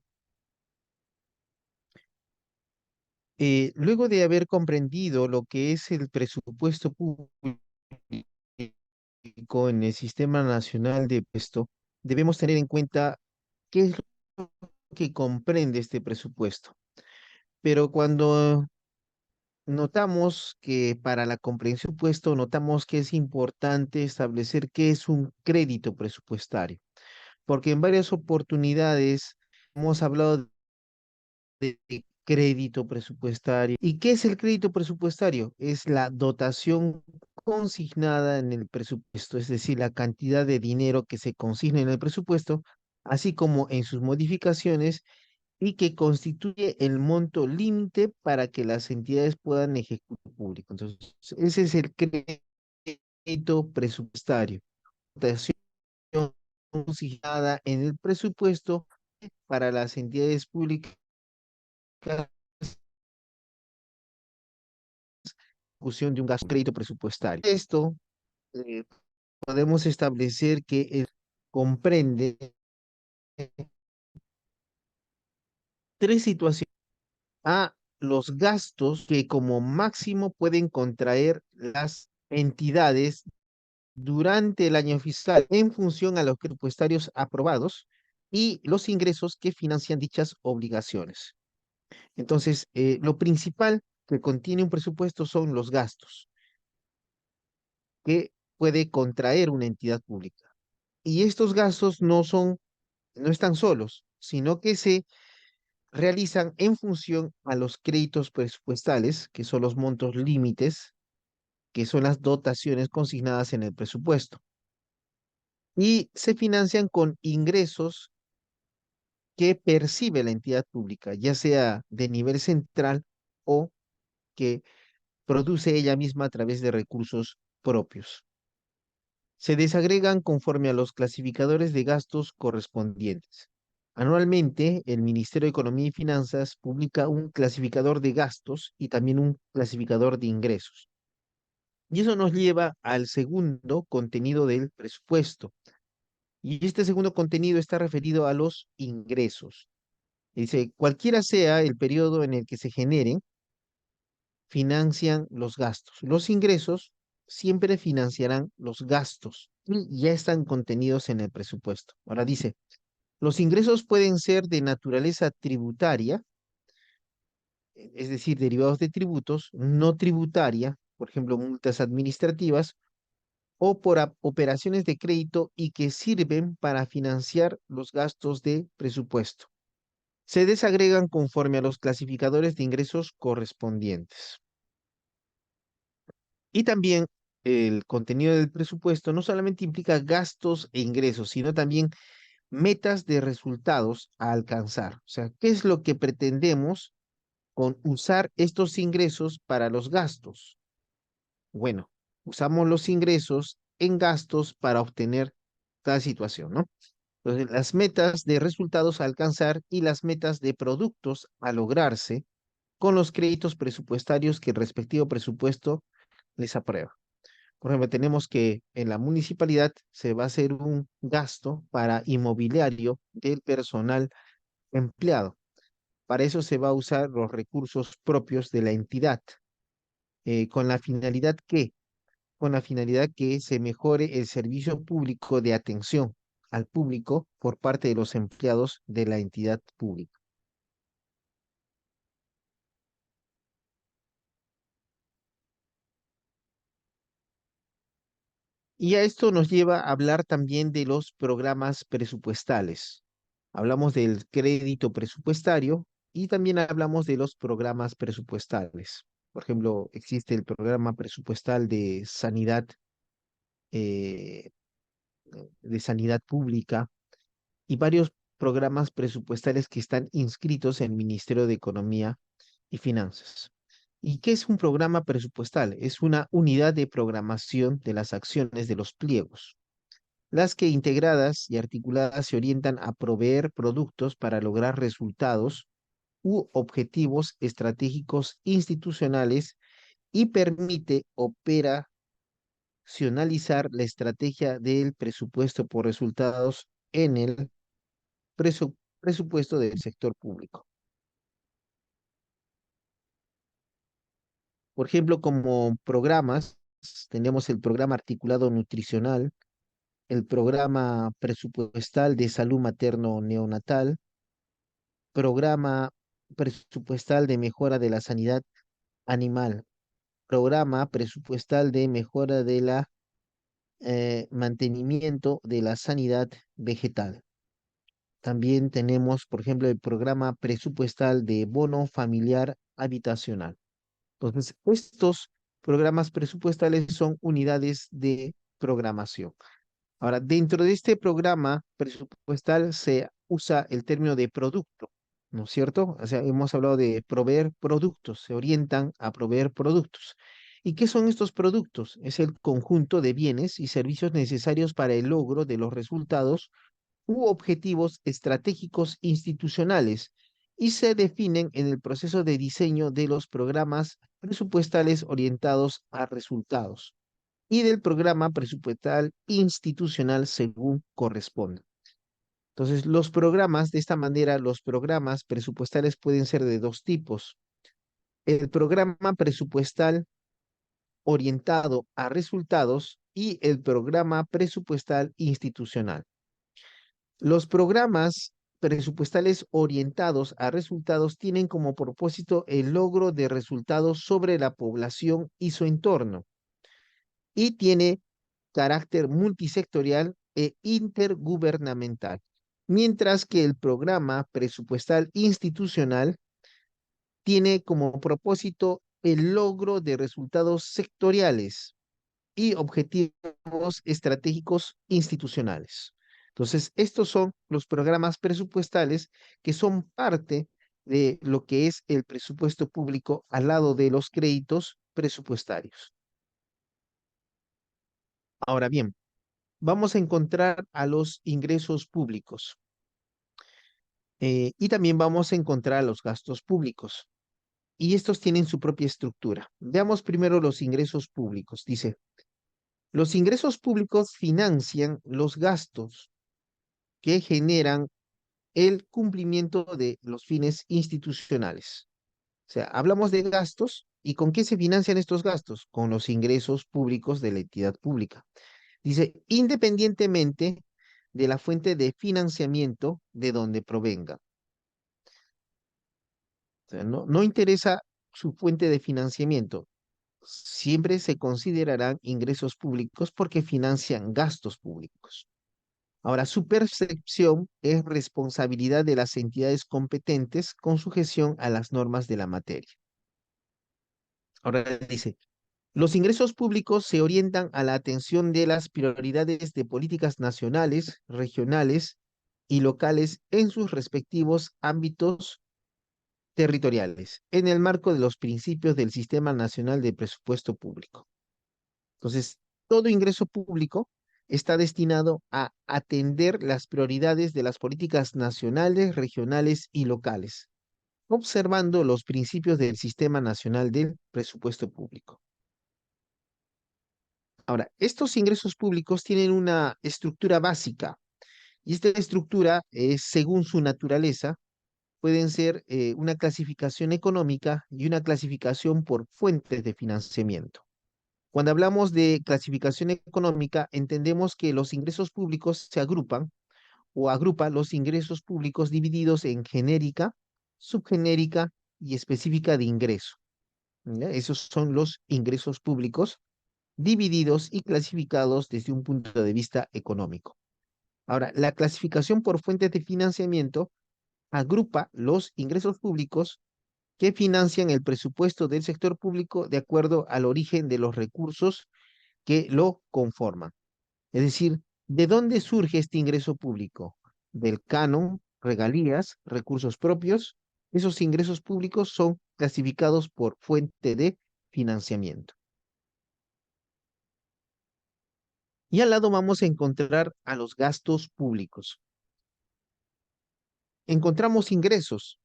Luego de haber comprendido lo que es el presupuesto público en el Sistema Nacional de Presupuesto, debemos tener en cuenta qué es lo que comprende este presupuesto. Pero cuando notamos que para la comprensión puesto, notamos que es importante establecer qué es un crédito presupuestario, porque en varias oportunidades hemos hablado de crédito presupuestario. ¿Y qué es el crédito presupuestario? Es la dotación consignada en el presupuesto, es decir, la cantidad de dinero que se consigna en el presupuesto, así como en sus modificaciones y que constituye el monto límite para que las entidades puedan ejecutar público. Entonces, ese es el crédito presupuestario, dotación consignada en el presupuesto para las entidades públicas ejecución de un gasto crédito presupuestario. Esto eh, podemos establecer que comprende tres situaciones. A, los gastos que como máximo pueden contraer las entidades durante el año fiscal en función a los presupuestarios aprobados y los ingresos que financian dichas obligaciones. Entonces, lo principal que contiene un presupuesto son los gastos que puede contraer una entidad pública. Y estos gastos no están solos, sino que se realizan en función a los créditos presupuestales, que son los montos límites, que son las dotaciones consignadas en el presupuesto. Y se financian con ingresos que percibe la entidad pública, ya sea de nivel central o que produce ella misma a través de recursos propios. Se desagregan conforme a los clasificadores de gastos correspondientes. Anualmente, el Ministerio de Economía y Finanzas publica un clasificador de gastos y también un clasificador de ingresos. Y eso nos lleva al segundo contenido del presupuesto. Y este segundo contenido está referido a los ingresos. Dice, cualquiera sea el periodo en el que se generen, financian los gastos. Los ingresos siempre financiarán los gastos y ya están contenidos en el presupuesto. Ahora dice, los ingresos pueden ser de naturaleza tributaria, es decir, derivados de tributos, no tributaria, por ejemplo, multas administrativas, o por operaciones de crédito y que sirven para financiar los gastos de presupuesto. Se desagregan conforme a los clasificadores de ingresos correspondientes. Y también el contenido del presupuesto no solamente implica gastos e ingresos, sino también metas de resultados a alcanzar. O sea, ¿qué es lo que pretendemos con usar estos ingresos para los gastos? Bueno, usamos los ingresos en gastos para obtener tal situación, ¿no? Entonces, las metas de resultados a alcanzar y las metas de productos a lograrse con los créditos presupuestarios que el respectivo presupuesto les aprueba. Por ejemplo, tenemos que en la municipalidad se va a hacer un gasto para inmobiliario del personal empleado. Para eso se va a usar los recursos propios de la entidad, con la finalidad con la finalidad que se mejore el servicio público de atención al público por parte de los empleados de la entidad pública. Y a esto nos lleva a hablar también de los programas presupuestales. Hablamos del crédito presupuestario y también hablamos de los programas presupuestales. Por ejemplo, existe el programa presupuestal eh, de sanidad pública y varios programas presupuestales que están inscritos en el Ministerio de Economía y Finanzas. ¿Y qué es un programa presupuestal? Es una unidad de programación de las acciones de los pliegos, las que integradas y articuladas se orientan a proveer productos para lograr resultados u objetivos estratégicos institucionales y permite operacionalizar la estrategia del presupuesto por resultados en el presupuesto del sector público. Por ejemplo, como programas, tenemos el programa articulado nutricional, el programa presupuestal de salud materno-neonatal, programa presupuestal de mejora de la sanidad animal, programa presupuestal de mejora de la mantenimiento de la sanidad vegetal. También tenemos, por ejemplo, el programa presupuestal de bono familiar habitacional. Entonces, estos programas presupuestales son unidades de programación. Ahora, dentro de este programa presupuestal se usa el término de producto, ¿no es cierto? O sea, hemos hablado de proveer productos, se orientan a proveer productos. ¿Y qué son estos productos? Es el conjunto de bienes y servicios necesarios para el logro de los resultados u objetivos estratégicos institucionales y se definen en el proceso de diseño de los programas presupuestales orientados a resultados y del programa presupuestal institucional según corresponda. Entonces, los programas, de esta manera, los programas presupuestales pueden ser de dos tipos. El programa presupuestal orientado a resultados y el programa presupuestal institucional. Los programas presupuestales orientados a resultados tienen como propósito el logro de resultados sobre la población y su entorno y tiene carácter multisectorial e intergubernamental, mientras que el programa presupuestal institucional tiene como propósito el logro de resultados sectoriales y objetivos estratégicos institucionales. Entonces, estos son los programas presupuestales que son parte de lo que es el presupuesto público al lado de los créditos presupuestarios. Ahora bien, vamos a encontrar a los ingresos públicos y también vamos a encontrar a los gastos públicos. Y estos tienen su propia estructura. Veamos primero los ingresos públicos. Dice, los ingresos públicos financian los gastos que generan el cumplimiento de los fines institucionales. O sea, hablamos de gastos y ¿con qué se financian estos gastos? Con los ingresos públicos de la entidad pública. Dice, independientemente de la fuente de financiamiento de donde provenga. O sea, no interesa su fuente de financiamiento. Siempre se considerarán ingresos públicos porque financian gastos públicos. Ahora, su percepción es responsabilidad de las entidades competentes con sujeción a las normas de la materia. Ahora dice, los ingresos públicos se orientan a la atención de las prioridades de políticas nacionales, regionales y locales en sus respectivos ámbitos territoriales, en el marco de los principios del Sistema Nacional de Presupuesto Público. Entonces, todo ingreso público está destinado a atender las prioridades de las políticas nacionales, regionales y locales, observando los principios del Sistema Nacional del Presupuesto Público. Ahora, estos ingresos públicos tienen una estructura básica y esta estructura es, según su naturaleza, pueden ser una clasificación económica y una clasificación por fuentes de financiamiento. Cuando hablamos de clasificación económica, entendemos que los ingresos públicos se agrupan o agrupa los ingresos públicos divididos en genérica, subgenérica y específica de ingreso. ¿Ya? Esos son los ingresos públicos divididos y clasificados desde un punto de vista económico. Ahora, la clasificación por fuentes de financiamiento agrupa los ingresos públicos que financian el presupuesto del sector público de acuerdo al origen de los recursos que lo conforman. Es decir, ¿de dónde surge este ingreso público? Del canon, regalías, recursos propios. Esos ingresos públicos son clasificados por fuente de financiamiento. Y al lado vamos a encontrar a los gastos públicos. Encontramos ingresos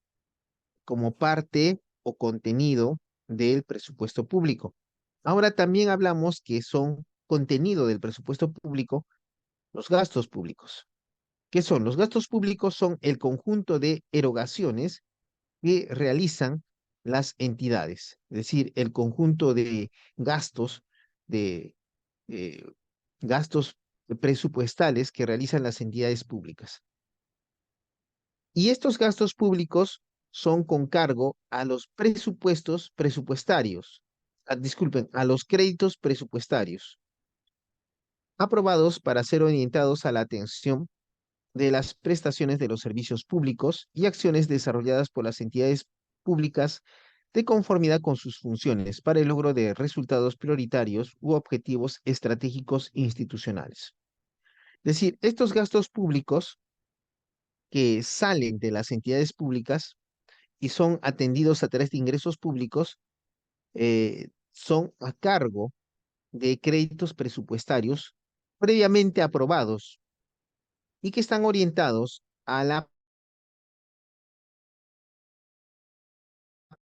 como parte o contenido del presupuesto público. Ahora también hablamos que son contenido del presupuesto público los gastos públicos. ¿Qué son? Los gastos públicos son el conjunto de erogaciones que realizan las entidades, es decir, el conjunto de gastos, de eh, gastos presupuestales que realizan las entidades públicas. Y estos gastos públicos son con cargo a los presupuestos presupuestarios, disculpen, a los créditos presupuestarios, aprobados para ser orientados a la atención de las prestaciones de los servicios públicos y acciones desarrolladas por las entidades públicas de conformidad con sus funciones para el logro de resultados prioritarios u objetivos estratégicos institucionales. Es decir, estos gastos públicos que salen de las entidades públicas y son atendidos a través de ingresos públicos, son a cargo de créditos presupuestarios previamente aprobados y que están orientados a la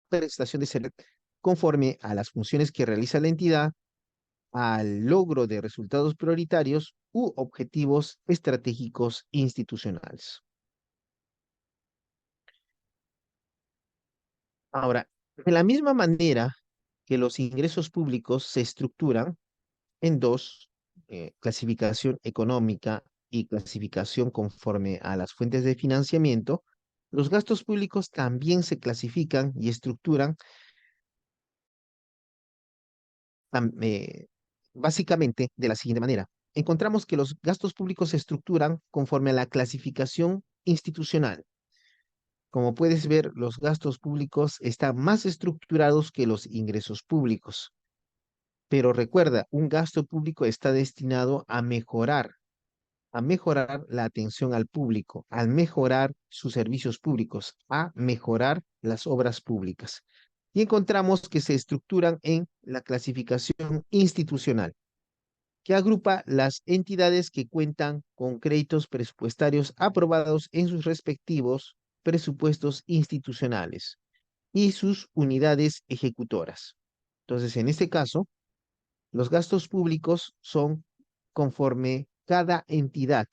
prestación de servicios conforme a las funciones que realiza la entidad, al logro de resultados prioritarios u objetivos estratégicos institucionales. Ahora, de la misma manera que los ingresos públicos se estructuran en dos, clasificación económica y clasificación conforme a las fuentes de financiamiento, los gastos públicos también se clasifican y estructuran básicamente de la siguiente manera. Encontramos que los gastos públicos se estructuran conforme a la clasificación institucional. Como puedes ver, los gastos públicos están más estructurados que los ingresos públicos. Pero recuerda, un gasto público está destinado a mejorar la atención al público, a mejorar sus servicios públicos, a mejorar las obras públicas. Y encontramos que se estructuran en la clasificación institucional, que agrupa las entidades que cuentan con créditos presupuestarios aprobados en sus respectivos presupuestos institucionales y sus unidades ejecutoras. Entonces, en este caso, los gastos públicos son conforme cada entidad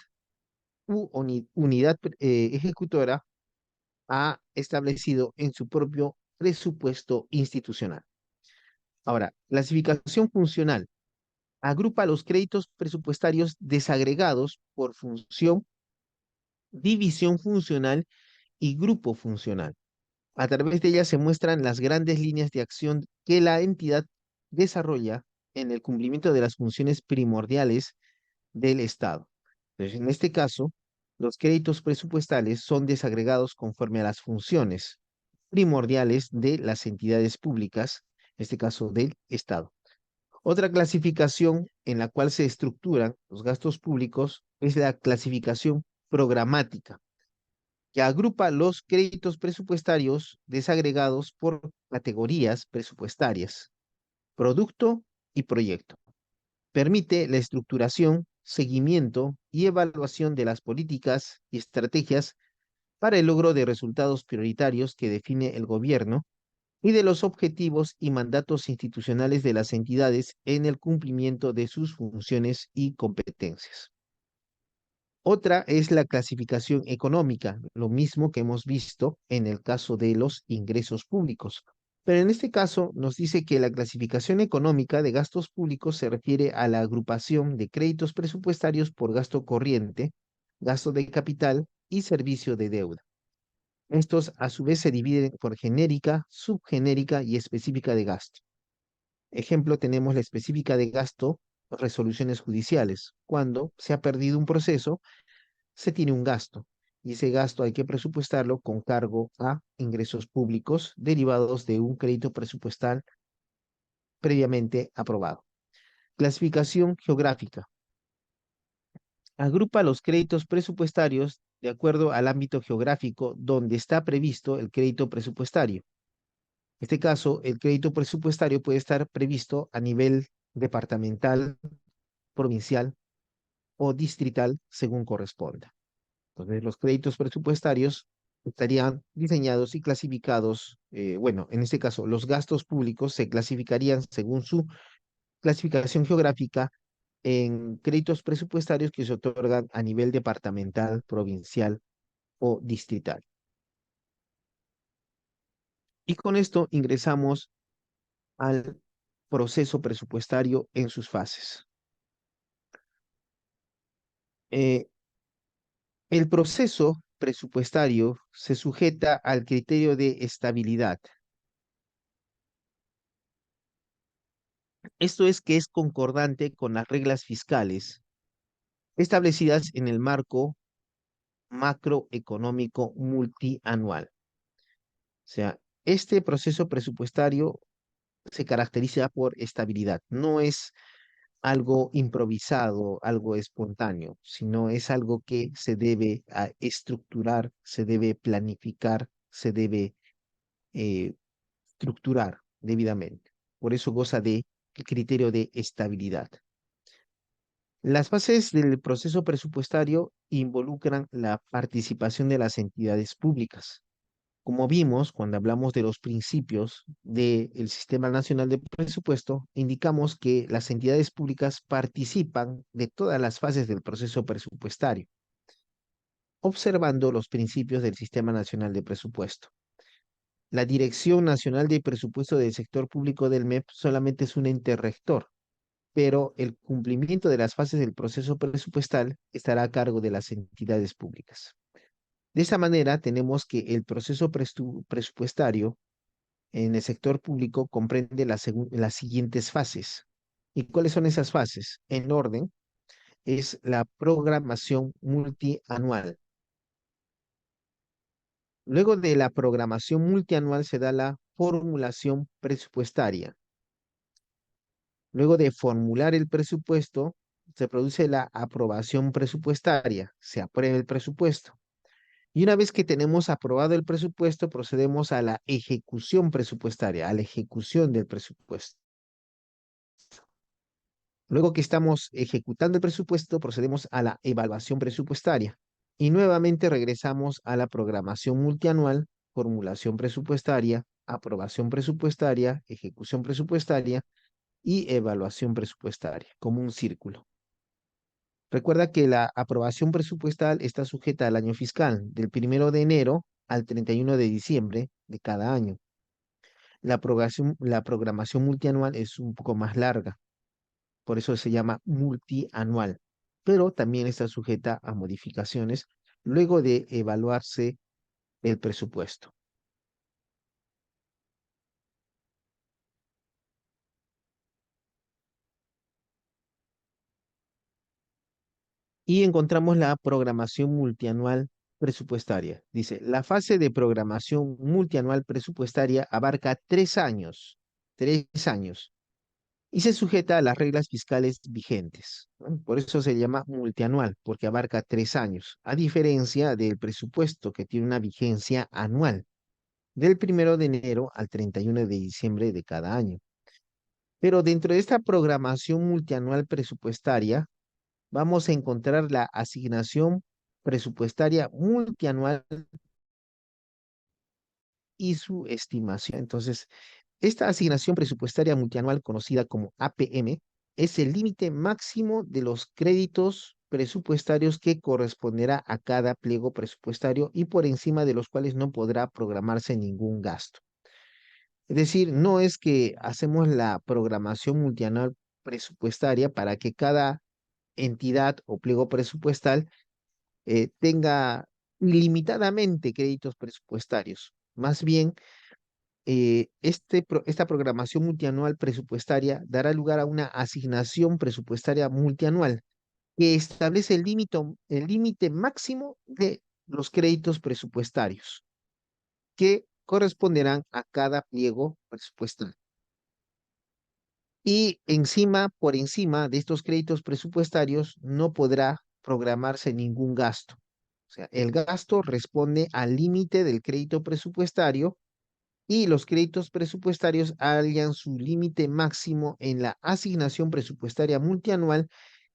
u unidad ejecutora ha establecido en su propio presupuesto institucional. Ahora, clasificación funcional agrupa los créditos presupuestarios desagregados por función, división funcional y grupo funcional. A través de ella se muestran las grandes líneas de acción que la entidad desarrolla en el cumplimiento de las funciones primordiales del Estado. Entonces, en este caso, los créditos presupuestales son desagregados conforme a las funciones primordiales de las entidades públicas, en este caso del Estado. Otra clasificación en la cual se estructuran los gastos públicos es la clasificación programática, que agrupa los créditos presupuestarios desagregados por categorías presupuestarias, producto y proyecto. Permite la estructuración, seguimiento y evaluación de las políticas y estrategias para el logro de resultados prioritarios que define el gobierno y de los objetivos y mandatos institucionales de las entidades en el cumplimiento de sus funciones y competencias. Otra es la clasificación económica, lo mismo que hemos visto en el caso de los ingresos públicos. Pero en este caso nos dice que la clasificación económica de gastos públicos se refiere a la agrupación de créditos presupuestarios por gasto corriente, gasto de capital y servicio de deuda. Estos a su vez se dividen por genérica, subgenérica y específica de gasto. Ejemplo, tenemos la específica de gasto, resoluciones judiciales. Cuando se ha perdido un proceso, se tiene un gasto y ese gasto hay que presupuestarlo con cargo a ingresos públicos derivados de un crédito presupuestal previamente aprobado. Clasificación geográfica. Agrupa los créditos presupuestarios de acuerdo al ámbito geográfico donde está previsto el crédito presupuestario. En este caso, el crédito presupuestario puede estar previsto a nivel departamental, provincial o distrital, según corresponda. Entonces, los créditos presupuestarios estarían diseñados y clasificados, bueno, en este caso, los gastos públicos se clasificarían según su clasificación geográfica en créditos presupuestarios que se otorgan a nivel departamental, provincial o distrital. Y con esto ingresamos al proceso presupuestario en sus fases. Eh, el proceso presupuestario se sujeta al criterio de estabilidad. Esto es que es concordante con las reglas fiscales establecidas en el marco macroeconómico multianual. O sea, este proceso presupuestario se caracteriza por estabilidad. No es algo improvisado, algo espontáneo, sino es algo que se debe estructurar, se debe planificar, se debe eh, estructurar debidamente. Por eso goza de el criterio de estabilidad. Las fases del proceso presupuestario involucran la participación de las entidades públicas. Como vimos cuando hablamos de los principios del Sistema Nacional de Presupuesto, indicamos que las entidades públicas participan de todas las fases del proceso presupuestario, observando los principios del Sistema Nacional de Presupuesto. La Dirección Nacional de Presupuesto del Sector Público del MEP solamente es un ente rector, pero el cumplimiento de las fases del proceso presupuestal estará a cargo de las entidades públicas. De esa manera, tenemos que el proceso presupuestario en el sector público comprende las siguientes fases. ¿Y cuáles son esas fases? En orden, es la programación multianual. Luego de la programación multianual se da la formulación presupuestaria. Luego de formular el presupuesto, se produce la aprobación presupuestaria. Se aprueba el presupuesto. Y una vez que tenemos aprobado el presupuesto, procedemos a la ejecución presupuestaria, a la ejecución del presupuesto. Luego que estamos ejecutando el presupuesto, procedemos a la evaluación presupuestaria y nuevamente regresamos a la programación multianual, formulación presupuestaria, aprobación presupuestaria, ejecución presupuestaria y evaluación presupuestaria, como un círculo. Recuerda que la aprobación presupuestal está sujeta al año fiscal, del 1 de enero al 31 de diciembre de cada año. La programación multianual es un poco más larga, por eso se llama multianual, pero también está sujeta a modificaciones luego de evaluarse el presupuesto. Y encontramos la programación multianual presupuestaria. Dice, la fase de programación multianual presupuestaria abarca 3 años, y se sujeta a las reglas fiscales vigentes, ¿no? Por eso se llama multianual, porque abarca 3 años, a diferencia del presupuesto que tiene una vigencia anual, del 1 de enero al 31 de diciembre de cada año. Pero dentro de esta programación multianual presupuestaria, vamos a encontrar la asignación presupuestaria multianual y su estimación. Entonces, esta asignación presupuestaria multianual, conocida como APM, es el límite máximo de los créditos presupuestarios que corresponderá a cada pliego presupuestario y por encima de los cuales no podrá programarse ningún gasto. Es decir, no es que hacemos la programación multianual presupuestaria para que cada entidad o pliego presupuestal tenga ilimitadamente créditos presupuestarios. Más bien, esta programación multianual presupuestaria dará lugar a una asignación presupuestaria multianual que establece el límite máximo de los créditos presupuestarios que corresponderán a cada pliego presupuestal. Y por encima de estos créditos presupuestarios, no podrá programarse ningún gasto. O sea, el gasto responde al límite del crédito presupuestario y los créditos presupuestarios hallan su límite máximo en la asignación presupuestaria multianual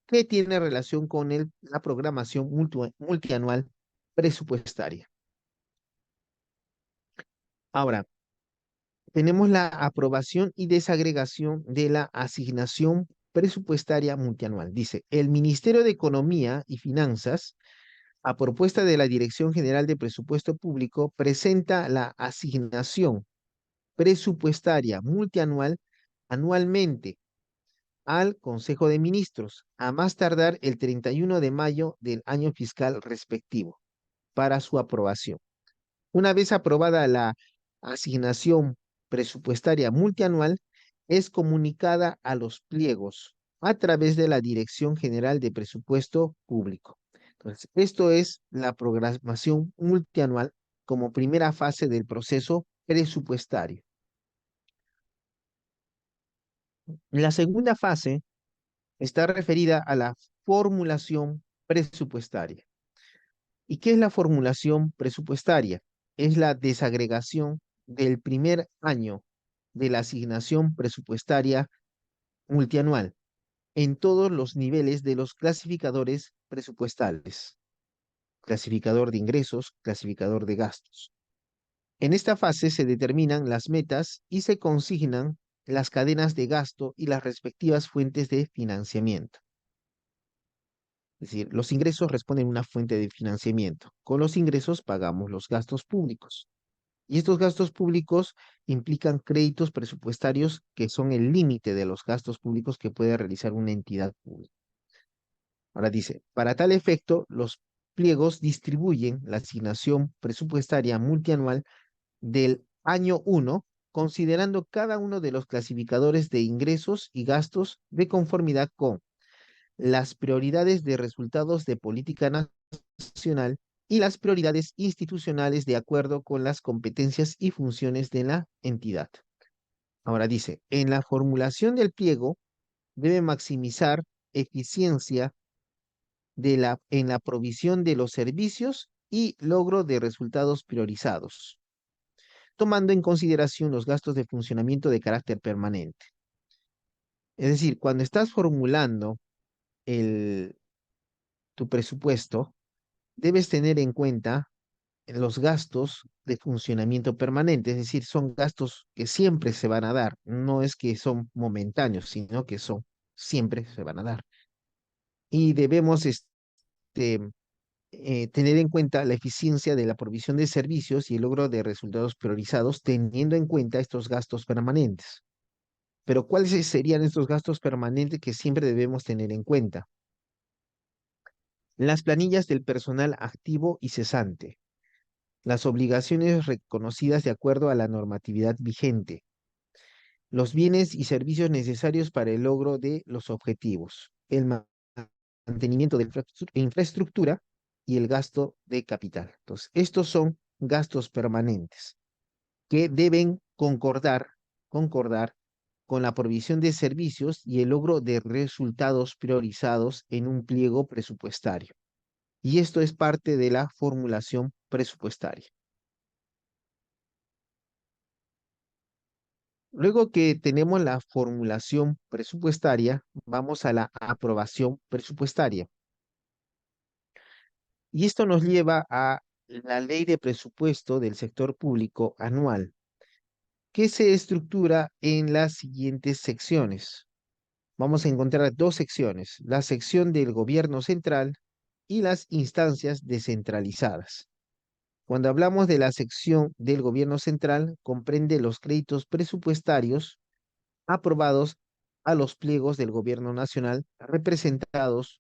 que tiene relación con la programación multianual presupuestaria. Ahora, tenemos la aprobación y desagregación de la asignación presupuestaria multianual. Dice, el Ministerio de Economía y Finanzas, a propuesta de la Dirección General de Presupuesto Público, presenta la asignación presupuestaria multianual anualmente al Consejo de Ministros, a más tardar el 31 de mayo del año fiscal respectivo, para su aprobación. Una vez aprobada la asignación presupuestaria multianual, es comunicada a los pliegos a través de la Dirección General de Presupuesto Público. Entonces, esto es la programación multianual como primera fase del proceso presupuestario. La segunda fase está referida a la formulación presupuestaria. ¿Y qué es la formulación presupuestaria? Es la desagregación del primer año de la asignación presupuestaria multianual en todos los niveles de los clasificadores presupuestales. Clasificador de ingresos, clasificador de gastos. En esta fase se determinan las metas y se consignan las cadenas de gasto y las respectivas fuentes de financiamiento. Es decir, los ingresos responden a una fuente de financiamiento. Con los ingresos pagamos los gastos públicos. Y estos gastos públicos implican créditos presupuestarios que son el límite de los gastos públicos que puede realizar una entidad pública. Ahora dice, para tal efecto, los pliegos distribuyen la asignación presupuestaria multianual del año 1, considerando cada uno de los clasificadores de ingresos y gastos de conformidad con las prioridades de resultados de política nacional y las prioridades institucionales de acuerdo con las competencias y funciones de la entidad. Ahora dice, en la formulación del pliego debe maximizar eficiencia en la provisión de los servicios y logro de resultados priorizados, tomando en consideración los gastos de funcionamiento de carácter permanente. Es decir, cuando estás formulando el, tu presupuesto, debes tener en cuenta los gastos de funcionamiento permanente, es decir, son gastos que siempre se van a dar, no es que son momentáneos, sino que son siempre se van a dar. Y debemos tener en cuenta la eficiencia de la provisión de servicios y el logro de resultados priorizados, teniendo en cuenta estos gastos permanentes. Pero ¿cuáles serían estos gastos permanentes que siempre debemos tener en cuenta? Las planillas del personal activo y cesante, las obligaciones reconocidas de acuerdo a la normatividad vigente, los bienes y servicios necesarios para el logro de los objetivos, el mantenimiento de infraestructura y el gasto de capital. Entonces, estos son gastos permanentes que deben concordar con la provisión de servicios y el logro de resultados priorizados en un pliego presupuestario. Y esto es parte de la formulación presupuestaria. Luego que tenemos la formulación presupuestaria, vamos a la aprobación presupuestaria. Y esto nos lleva a la ley de presupuesto del sector público anual, que se estructura en las siguientes secciones. Vamos a encontrar dos secciones, la sección del gobierno central y las instancias descentralizadas. Cuando hablamos de la sección del gobierno central, comprende los créditos presupuestarios aprobados a los pliegos del gobierno nacional representativos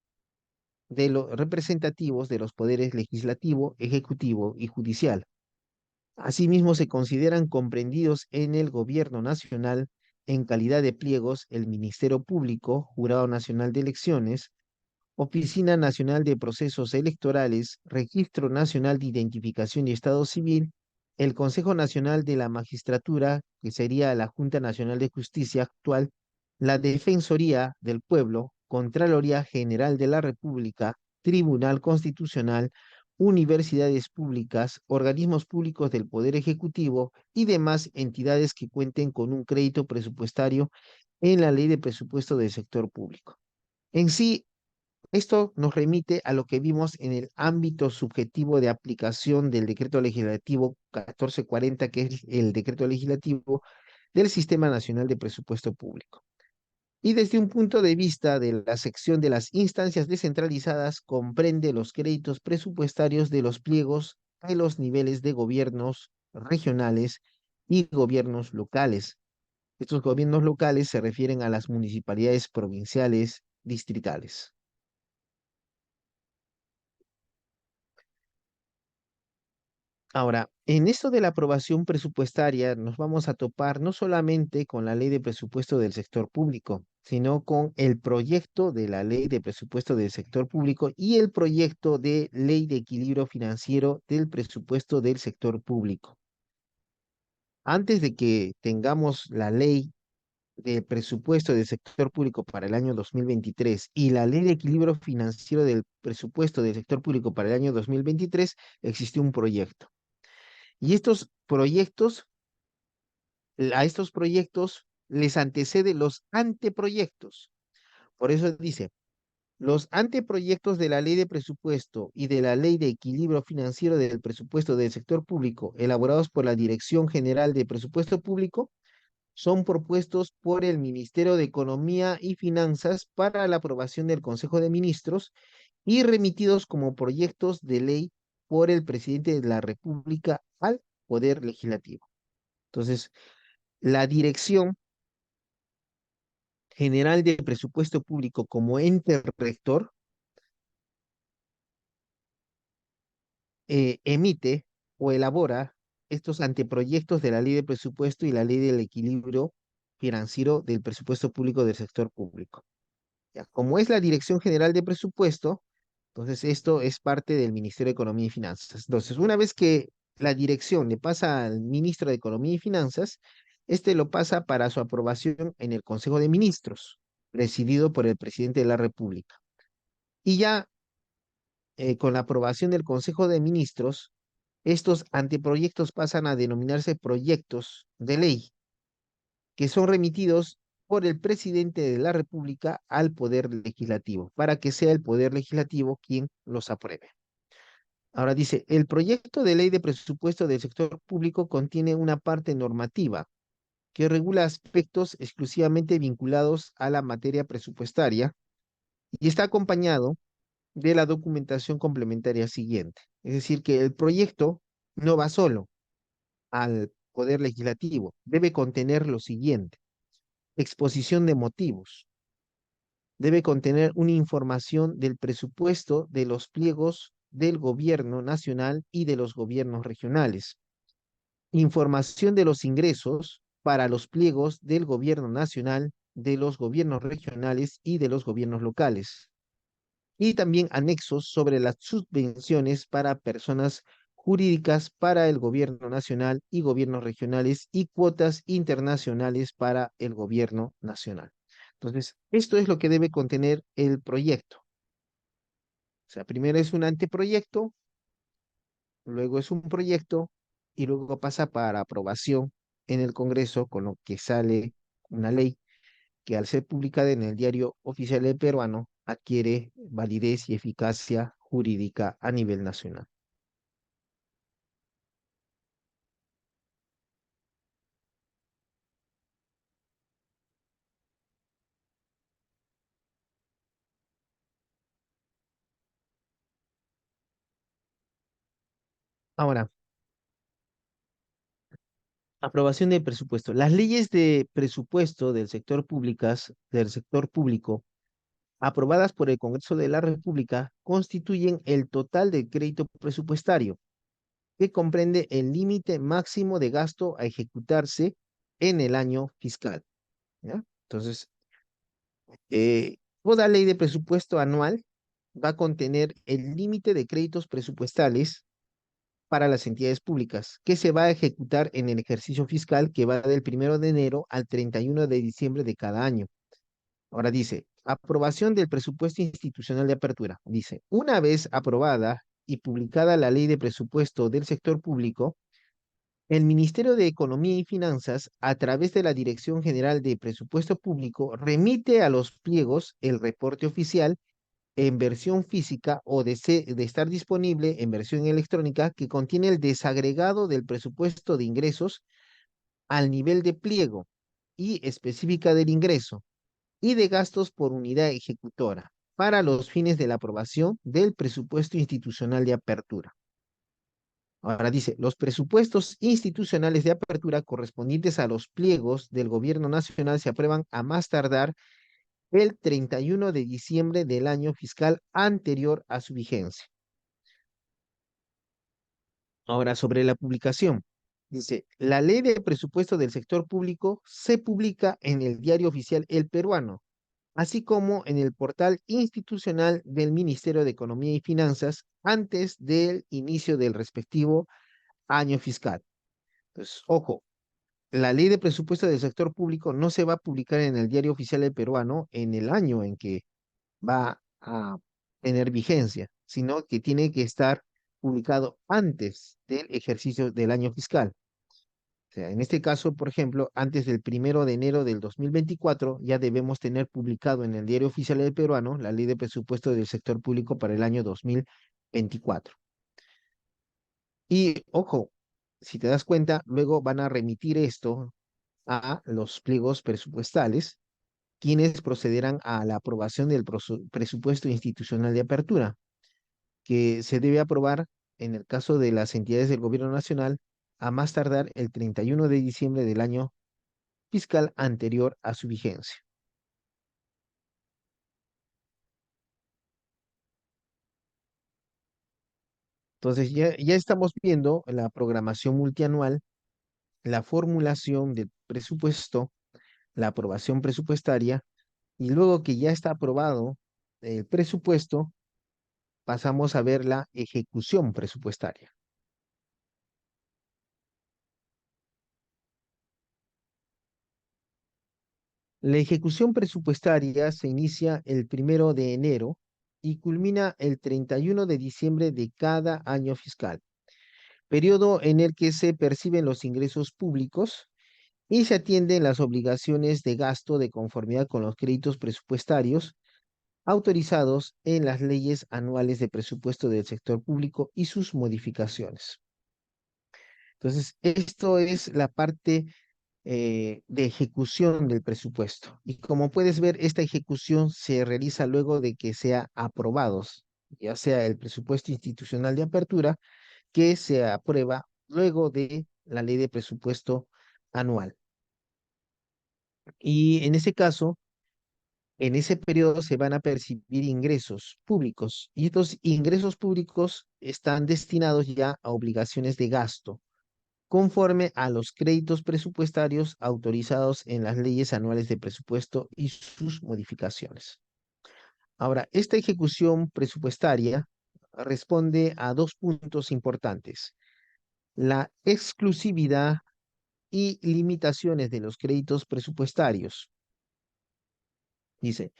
de los poderes legislativo, ejecutivo y judicial. Asimismo, se consideran comprendidos en el gobierno nacional en calidad de pliegos el Ministerio Público, Jurado Nacional de Elecciones, Oficina Nacional de Procesos Electorales, Registro Nacional de Identificación y Estado Civil, el Consejo Nacional de la Magistratura, que sería la Junta Nacional de Justicia actual, la Defensoría del Pueblo, Contraloría General de la República, Tribunal Constitucional, universidades públicas, organismos públicos del Poder Ejecutivo y demás entidades que cuenten con un crédito presupuestario en la Ley de Presupuesto del Sector Público. En sí, esto nos remite a lo que vimos en el ámbito subjetivo de aplicación del decreto legislativo 1440, que es el decreto legislativo del Sistema Nacional de Presupuesto Público. Y desde un punto de vista de la sección de las instancias descentralizadas, comprende los créditos presupuestarios de los pliegos de los niveles de gobiernos regionales y gobiernos locales. Estos gobiernos locales se refieren a las municipalidades provinciales distritales. Ahora, en esto de la aprobación presupuestaria nos vamos a topar no solamente con la ley de presupuesto del sector público, sino con el proyecto de la ley de presupuesto del sector público y el proyecto de ley de equilibrio financiero del presupuesto del sector público. Antes de que tengamos la ley de presupuesto del sector público para el año 2023 y la ley de equilibrio financiero del presupuesto del sector público para el año 2023, existió un proyecto. Y estos proyectos, a estos proyectos les anteceden los anteproyectos. Por eso dice, los anteproyectos de la ley de presupuesto y de la ley de equilibrio financiero del presupuesto del sector público, elaborados por la Dirección General de Presupuesto Público, son propuestos por el Ministerio de Economía y Finanzas para la aprobación del Consejo de Ministros y remitidos como proyectos de ley por el presidente de la República al Poder Legislativo. Entonces, la Dirección General de Presupuesto Público como ente rector emite o elabora estos anteproyectos de la ley de presupuesto y la ley del equilibrio financiero del presupuesto público del sector público. Ya, como es la Dirección General de Presupuesto, entonces esto es parte del Ministerio de Economía y Finanzas. Entonces, una vez que la dirección le pasa al ministro de Economía y Finanzas, este lo pasa para su aprobación en el Consejo de Ministros, presidido por el presidente de la República. Y ya con la aprobación del Consejo de Ministros, estos anteproyectos pasan a denominarse proyectos de ley, que son remitidos por el presidente de la República al Poder Legislativo, para que sea el Poder Legislativo quien los apruebe. Ahora dice, el proyecto de ley de presupuesto del sector público contiene una parte normativa que regula aspectos exclusivamente vinculados a la materia presupuestaria y está acompañado de la documentación complementaria siguiente. Es decir, que el proyecto no va solo al Poder Legislativo, debe contener lo siguiente: exposición de motivos, debe contener una información del presupuesto de los pliegos del gobierno nacional y de los gobiernos regionales, información de los ingresos para los pliegos del gobierno nacional, de los gobiernos regionales y de los gobiernos locales, y también anexos sobre las subvenciones para personas jurídicas para el gobierno nacional y gobiernos regionales y cuotas internacionales para el gobierno nacional. Entonces, esto es lo que debe contener el proyecto. O sea, primero es un anteproyecto, luego es un proyecto y luego pasa para aprobación en el Congreso, con lo que sale una ley que al ser publicada en el Diario Oficial del Peruano adquiere validez y eficacia jurídica a nivel nacional. Ahora, aprobación del presupuesto. Las leyes de presupuesto del sector público aprobadas por el Congreso de la República constituyen el total del crédito presupuestario, que comprende el límite máximo de gasto a ejecutarse en el año fiscal. ¿Ya? Entonces, toda ley de presupuesto anual va a contener el límite de créditos presupuestales para las entidades públicas, que se va a ejecutar en el ejercicio fiscal que va del 1 de enero al 31 de diciembre de cada año. Ahora dice, aprobación del presupuesto institucional de apertura. Dice, una vez aprobada y publicada la ley de presupuesto del sector público, el Ministerio de Economía y Finanzas, a través de la Dirección General de Presupuesto Público, remite a los pliegos el reporte oficial en versión física o de estar disponible en versión electrónica que contiene el desagregado del presupuesto de ingresos al nivel de pliego y específica del ingreso, y de gastos por unidad ejecutora para los fines de la aprobación del presupuesto institucional de apertura. Ahora dice, los presupuestos institucionales de apertura correspondientes a los pliegos del gobierno nacional se aprueban a más tardar el 31 de diciembre del año fiscal anterior a su vigencia. Ahora, sobre la publicación. Dice, la ley de presupuesto del sector público se publica en el Diario Oficial El Peruano, así como en el portal institucional del Ministerio de Economía y Finanzas antes del inicio del respectivo año fiscal. Entonces, ojo, la ley de presupuesto del sector público no se va a publicar en el Diario Oficial del Peruano en el año en que va a tener vigencia, sino que tiene que estar publicado antes del ejercicio del año fiscal. O sea, en este caso, por ejemplo, antes del 1 de enero del 2024, ya debemos tener publicado en el Diario Oficial del Peruano la ley de presupuesto del sector público para el año 2024. Y ojo, si te das cuenta, luego van a remitir esto a los pliegos presupuestales, quienes procederán a la aprobación del presupuesto institucional de apertura, que se debe aprobar en el caso de las entidades del gobierno nacional a más tardar el 31 de diciembre del año fiscal anterior a su vigencia. Entonces ya estamos viendo la programación multianual, la formulación del presupuesto, la aprobación presupuestaria, y luego que ya está aprobado el presupuesto, pasamos a ver la ejecución presupuestaria. La ejecución presupuestaria se inicia el 1 de enero y culmina el 31 de diciembre de cada año fiscal, periodo en el que se perciben los ingresos públicos y se atienden las obligaciones de gasto de conformidad con los créditos presupuestarios autorizados en las leyes anuales de presupuesto del sector público y sus modificaciones. Entonces, esto es la parte de ejecución del presupuesto. Y como puedes ver, esta ejecución se realiza luego de que sea aprobados, ya sea el presupuesto institucional de apertura, que se aprueba luego de la ley de presupuesto anual. Y en ese caso, en ese periodo se van a percibir ingresos públicos y estos ingresos públicos están destinados ya a obligaciones de gasto conforme a los créditos presupuestarios autorizados en las leyes anuales de presupuesto y sus modificaciones. Ahora, esta ejecución presupuestaria responde a dos puntos importantes: la exclusividad y limitaciones de los créditos presupuestarios. Dice,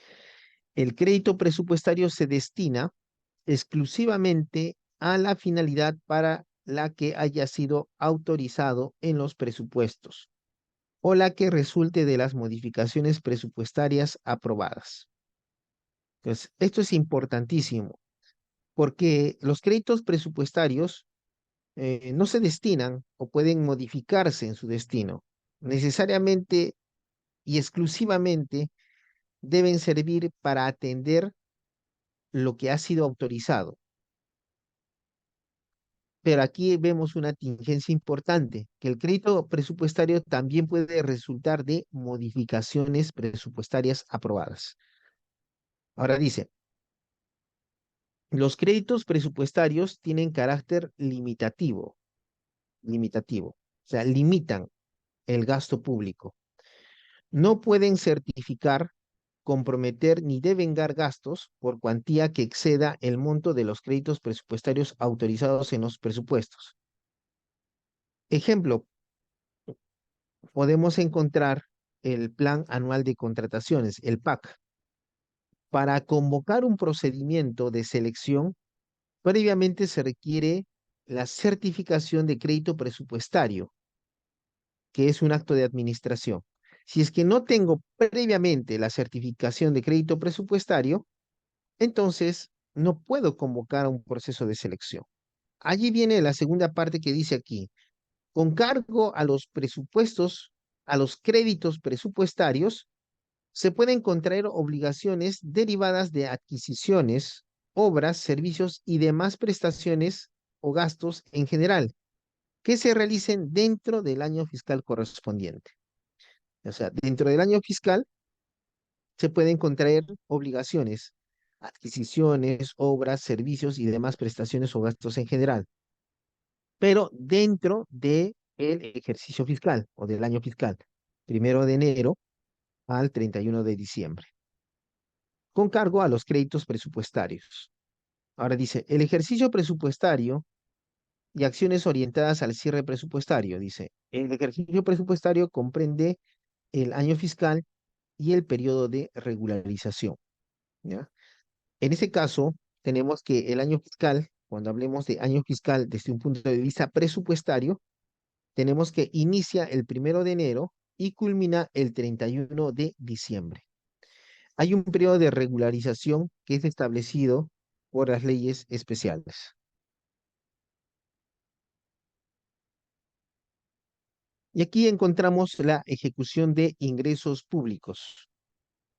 el crédito presupuestario se destina exclusivamente a la finalidad para la que haya sido autorizado en los presupuestos o la que resulte de las modificaciones presupuestarias aprobadas. Entonces, esto es importantísimo porque los créditos presupuestarios no se destinan o pueden modificarse en su destino. Necesariamente y exclusivamente deben servir para atender lo que ha sido autorizado. Pero aquí vemos una tingencia importante, que el crédito presupuestario también puede resultar de modificaciones presupuestarias aprobadas. Ahora dice, los créditos presupuestarios tienen carácter limitativo, o sea, limitan el gasto público. No pueden certificar, comprometer ni devengar gastos por cuantía que exceda el monto de los créditos presupuestarios autorizados en los presupuestos. Ejemplo, podemos encontrar el Plan Anual de Contrataciones, el PAC. Para convocar un procedimiento de selección, previamente se requiere la certificación de crédito presupuestario, que es un acto de administración. Si es que no tengo previamente la certificación de crédito presupuestario, entonces no puedo convocar a un proceso de selección. Allí viene la segunda parte que dice aquí, con cargo a los presupuestos, a los créditos presupuestarios, se pueden contraer obligaciones derivadas de adquisiciones, obras, servicios y demás prestaciones o gastos en general que se realicen dentro del año fiscal correspondiente. O sea, dentro del año fiscal se pueden contraer obligaciones, adquisiciones, obras, servicios y demás prestaciones o gastos en general, pero dentro del ejercicio fiscal o del año fiscal, 1 de enero al 31 de diciembre, con cargo a los créditos presupuestarios. Ahora dice, el ejercicio presupuestario y acciones orientadas al cierre presupuestario. Dice, el ejercicio presupuestario comprende el año fiscal y el periodo de regularización, ¿ya? En ese caso, tenemos que el año fiscal, cuando hablemos de año fiscal desde un punto de vista presupuestario, tenemos que inicia el 1 de enero y culmina el 31 de diciembre. Hay un periodo de regularización que es establecido por las leyes especiales. Y aquí encontramos la ejecución de ingresos públicos.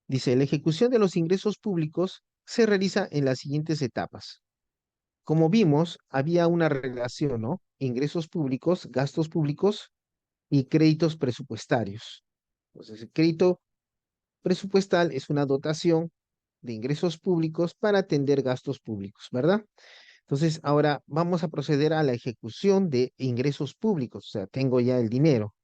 Dice, la ejecución de los ingresos públicos se realiza en las siguientes etapas. Como vimos, había una relación, ¿no? Ingresos públicos, gastos públicos y créditos presupuestarios. Entonces, el crédito presupuestal es una dotación de ingresos públicos para atender gastos públicos, ¿verdad? Entonces, ahora vamos a proceder a la ejecución de ingresos públicos, o sea, tengo ya el dinero.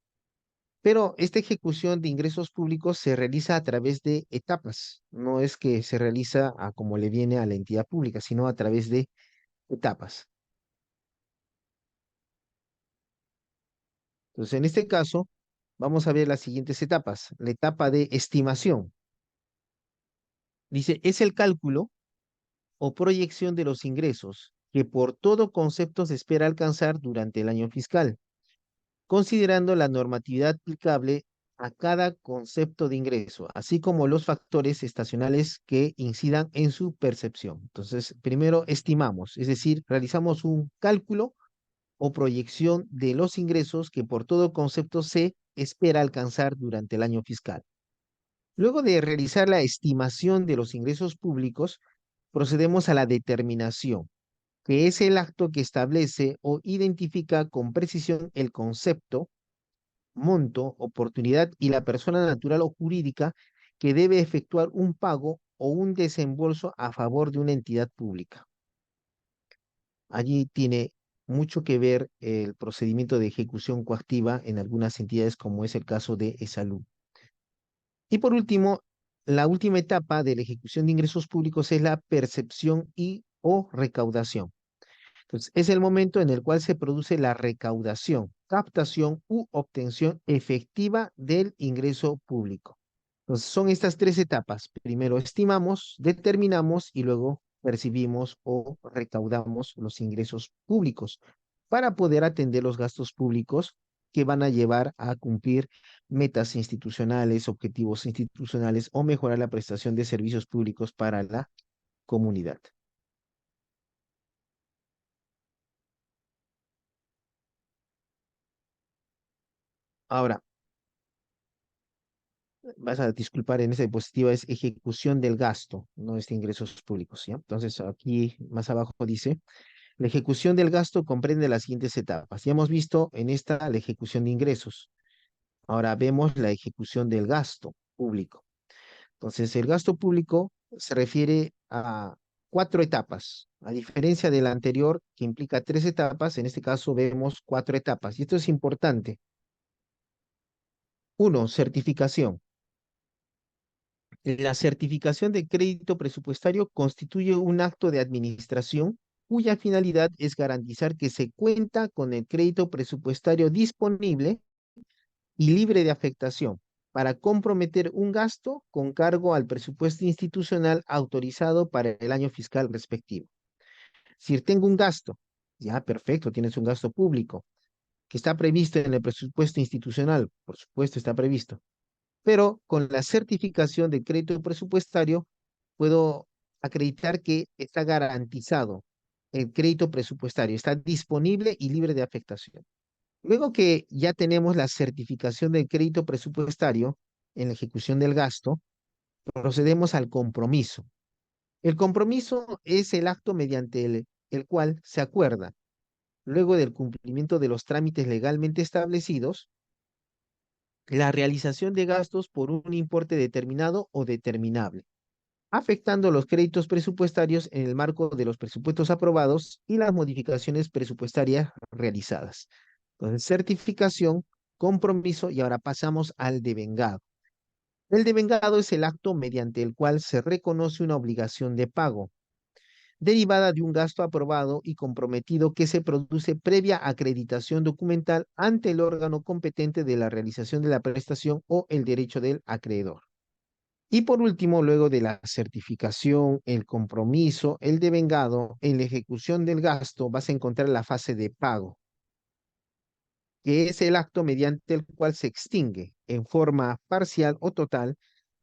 Pero esta ejecución de ingresos públicos se realiza a través de etapas. No es que se realiza a como le viene a la entidad pública, sino a través de etapas. Entonces, en este caso, vamos a ver las siguientes etapas. La etapa de estimación. Dice, es el cálculo o proyección de los ingresos que por todo concepto se espera alcanzar durante el año fiscal, considerando la normatividad aplicable a cada concepto de ingreso, así como los factores estacionales que incidan en su percepción. Entonces, primero estimamos, es decir, realizamos un cálculo o proyección de los ingresos que por todo concepto se espera alcanzar durante el año fiscal. Luego de realizar la estimación de los ingresos públicos, procedemos a la determinación, que es el acto que establece o identifica con precisión el concepto, monto, oportunidad y la persona natural o jurídica que debe efectuar un pago o un desembolso a favor de una entidad pública. Allí tiene mucho que ver el procedimiento de ejecución coactiva en algunas entidades, como es el caso de ESALUD. Y por último, la última etapa de la ejecución de ingresos públicos es la percepción y o recaudación. Entonces, es el momento en el cual se produce la recaudación, captación u obtención efectiva del ingreso público. Entonces, son estas tres etapas. Primero estimamos, determinamos y luego percibimos o recaudamos los ingresos públicos para poder atender los gastos públicos que van a llevar a cumplir metas institucionales, objetivos institucionales o mejorar la prestación de servicios públicos para la comunidad. Ahora, vas a disculpar, en esta diapositiva es ejecución del gasto, no es de ingresos públicos, ¿ya? Entonces, aquí más abajo dice, la ejecución del gasto comprende las siguientes etapas. Ya hemos visto en esta la ejecución de ingresos. Ahora vemos la ejecución del gasto público. Entonces, el gasto público se refiere a 4 etapas. A diferencia de la anterior, que implica 3 etapas, en este caso vemos 4 etapas. Y esto es importante. Uno, certificación. La certificación de crédito presupuestario constituye un acto de administración cuya finalidad es garantizar que se cuenta con el crédito presupuestario disponible y libre de afectación para comprometer un gasto con cargo al presupuesto institucional autorizado para el año fiscal respectivo. Si tengo un gasto, ya perfecto, tienes un gasto público que está previsto en el presupuesto institucional, por supuesto está previsto, pero con la certificación de crédito presupuestario puedo acreditar que está garantizado el crédito presupuestario, está disponible y libre de afectación. Luego que ya tenemos la certificación del crédito presupuestario en la ejecución del gasto, Procedemos al compromiso. El compromiso es el acto mediante el cual se acuerda, luego del cumplimiento de los trámites legalmente establecidos, la realización de gastos por un importe determinado o determinable, afectando los créditos presupuestarios en el marco de los presupuestos aprobados y las modificaciones presupuestarias realizadas. Entonces, certificación, compromiso y ahora pasamos al devengado. El devengado es el acto mediante el cual se reconoce una obligación de pago derivada de un gasto aprobado y comprometido que se produce previa acreditación documental ante el órgano competente de la realización de la prestación o el derecho del acreedor. Y por último, luego de la certificación, el compromiso, el devengado, en la ejecución del gasto, vas a encontrar la fase de pago, que es el acto mediante el cual se extingue en forma parcial o total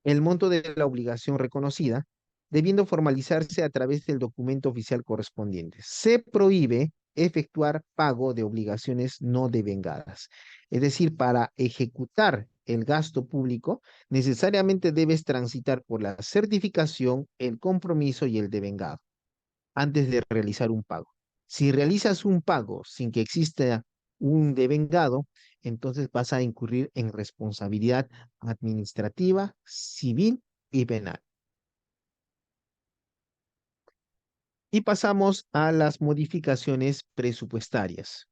el monto de la obligación reconocida, debiendo formalizarse a través del documento oficial correspondiente. Se prohíbe efectuar pago de obligaciones no devengadas. Es decir, para ejecutar el gasto público, necesariamente debes transitar por la certificación, el compromiso y el devengado antes de realizar un pago. Si realizas un pago sin que exista un devengado, entonces vas a incurrir en responsabilidad administrativa, civil y penal. Y pasamos a las modificaciones presupuestarias.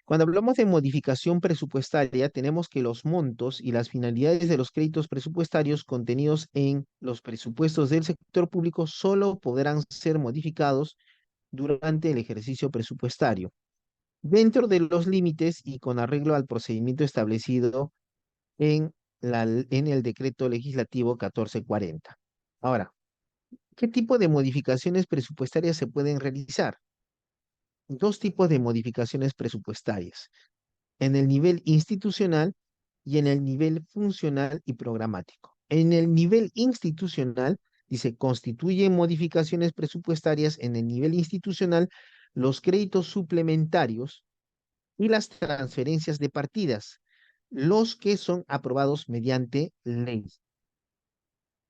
Cuando hablamos de modificación presupuestaria, tenemos que los montos y las finalidades de los créditos presupuestarios contenidos en los presupuestos del sector público solo podrán ser modificados durante el ejercicio presupuestario, dentro de los límites y con arreglo al procedimiento establecido en, en el decreto legislativo 1440. Ahora, ¿qué tipo de modificaciones presupuestarias se pueden realizar? Dos tipos de modificaciones presupuestarias, en el nivel institucional y en el nivel funcional y programático. En el nivel institucional, dice, constituyen modificaciones presupuestarias en el nivel institucional los créditos suplementarios y las transferencias de partidas, los que son aprobados mediante ley.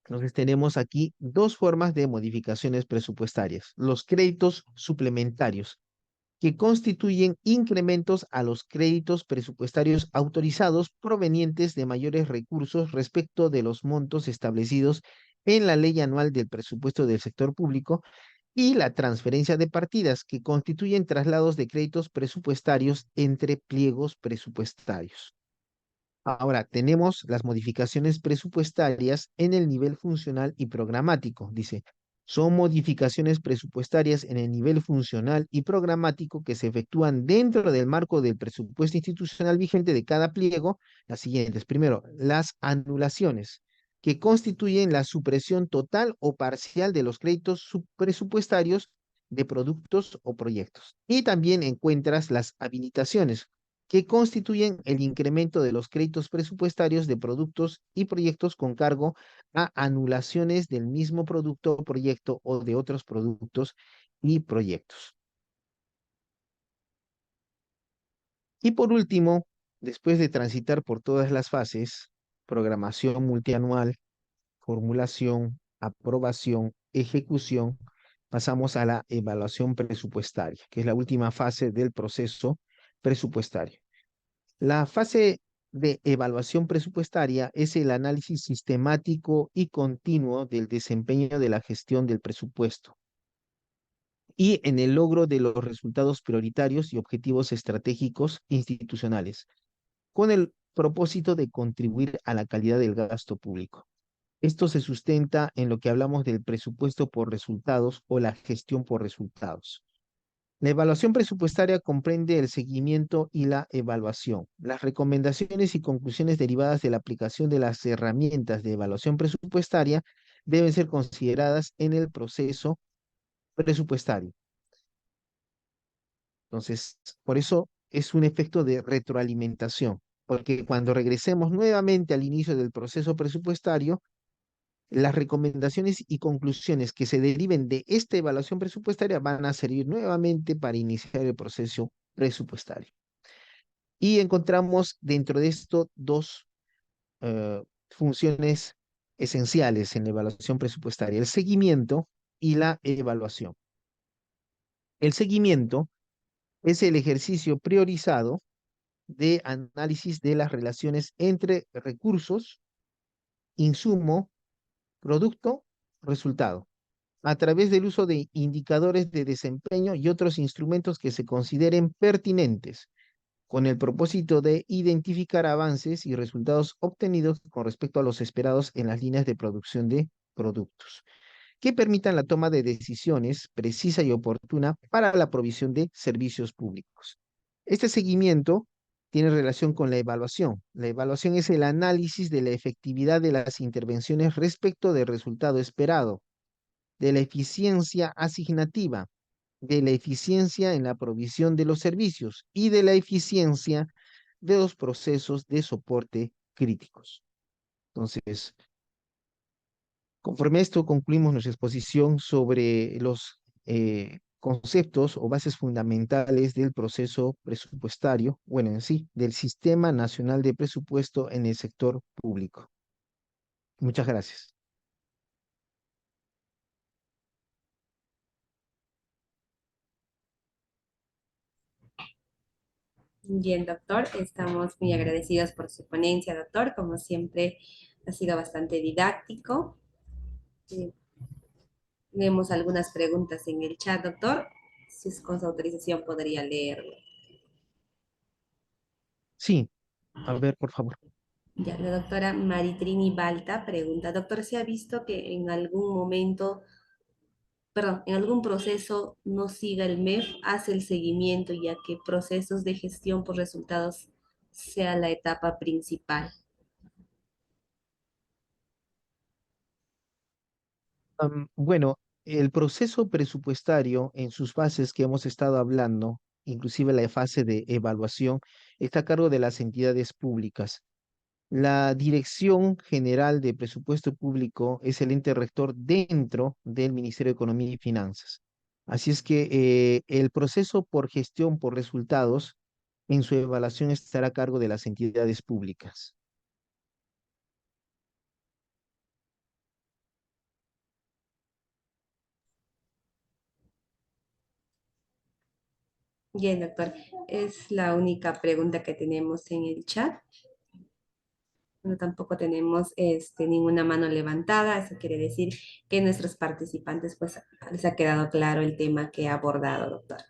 Entonces tenemos aquí dos formas de modificaciones presupuestarias. Los créditos suplementarios, que constituyen incrementos a los créditos presupuestarios autorizados provenientes de mayores recursos respecto de los montos establecidos en la ley anual del presupuesto del sector público, y la transferencia de partidas, que constituyen traslados de créditos presupuestarios entre pliegos presupuestarios. Ahora, tenemos las modificaciones presupuestarias en el nivel funcional y programático. Dice, son modificaciones presupuestarias en el nivel funcional y programático que se efectúan dentro del marco del presupuesto institucional vigente de cada pliego. Las siguientes. Primero, las anulaciones, que constituyen la supresión total o parcial de los créditos presupuestarios de productos o proyectos. Y también encuentras las habilitaciones, que constituyen el incremento de los créditos presupuestarios de productos y proyectos con cargo a anulaciones del mismo producto o proyecto o de otros productos y proyectos. Y por último, después de transitar por todas las fases, programación multianual, formulación, aprobación, ejecución, pasamos a la evaluación presupuestaria, que es la última fase del proceso presupuestario. La fase de evaluación presupuestaria es el análisis sistemático y continuo del desempeño de la gestión del presupuesto y en el logro de los resultados prioritarios y objetivos estratégicos institucionales, con el propósito de contribuir a la calidad del gasto público. Esto se sustenta en lo que hablamos del presupuesto por resultados o la gestión por resultados. La evaluación presupuestaria comprende el seguimiento y la evaluación. Las recomendaciones y conclusiones derivadas de la aplicación de las herramientas de evaluación presupuestaria deben ser consideradas en el proceso presupuestario. Entonces, por eso es un efecto de retroalimentación, porque cuando regresemos nuevamente al inicio del proceso presupuestario, las recomendaciones y conclusiones que se deriven de esta evaluación presupuestaria van a servir nuevamente para iniciar el proceso presupuestario. Y encontramos dentro de esto dos funciones esenciales en la evaluación presupuestaria: el seguimiento y la evaluación. El seguimiento es el ejercicio priorizado de análisis de las relaciones entre recursos, insumo, producto, resultado, a través del uso de indicadores de desempeño y otros instrumentos que se consideren pertinentes, con el propósito de identificar avances y resultados obtenidos con respecto a los esperados en las líneas de producción de productos, que permitan la toma de decisiones precisa y oportuna para la provisión de servicios públicos. Este seguimiento tiene relación con la evaluación. La evaluación es el análisis de la efectividad de las intervenciones respecto del resultado esperado, de la eficiencia asignativa, de la eficiencia en la provisión de los servicios y de la eficiencia de los procesos de soporte críticos. Entonces, conforme a esto, concluimos nuestra exposición sobre los conceptos o bases fundamentales del proceso presupuestario, bueno, en sí, del Sistema Nacional de Presupuesto en el sector público. Muchas gracias. Bien, doctor, estamos muy agradecidos por su ponencia, doctor. Como siempre, ha sido bastante didáctico. Eh, Leemos algunas preguntas en el chat, doctor. Si es con su autorización, podría leerlo. Sí, a ver, por favor. Ya, la doctora Maritrini Balta pregunta, doctor, ¿se ha visto que en algún momento, perdón, en algún proceso no siga el MEF, hace el seguimiento, ya que procesos de gestión por resultados sea la etapa principal? Bueno, el proceso presupuestario en sus fases que hemos estado hablando, inclusive la fase de evaluación, está a cargo de las entidades públicas. La Dirección General de Presupuesto Público es el ente rector dentro del Ministerio de Economía y Finanzas. Así es que el proceso por gestión por resultados en su evaluación estará a cargo de las entidades públicas. Bien, doctor, es la única pregunta que tenemos en el chat. No, tampoco tenemos ninguna mano levantada. Eso quiere decir que nuestros participantes pues les ha quedado claro el tema que ha abordado, doctor.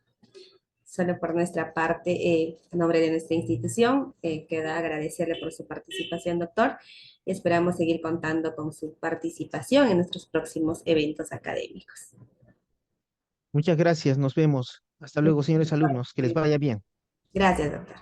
Solo por nuestra parte, a nombre de nuestra institución, queda agradecerle por su participación, doctor. Y esperamos seguir contando con su participación en nuestros próximos eventos académicos. Muchas gracias, nos vemos. Hasta luego, señores alumnos, que les vaya bien. Gracias, doctor.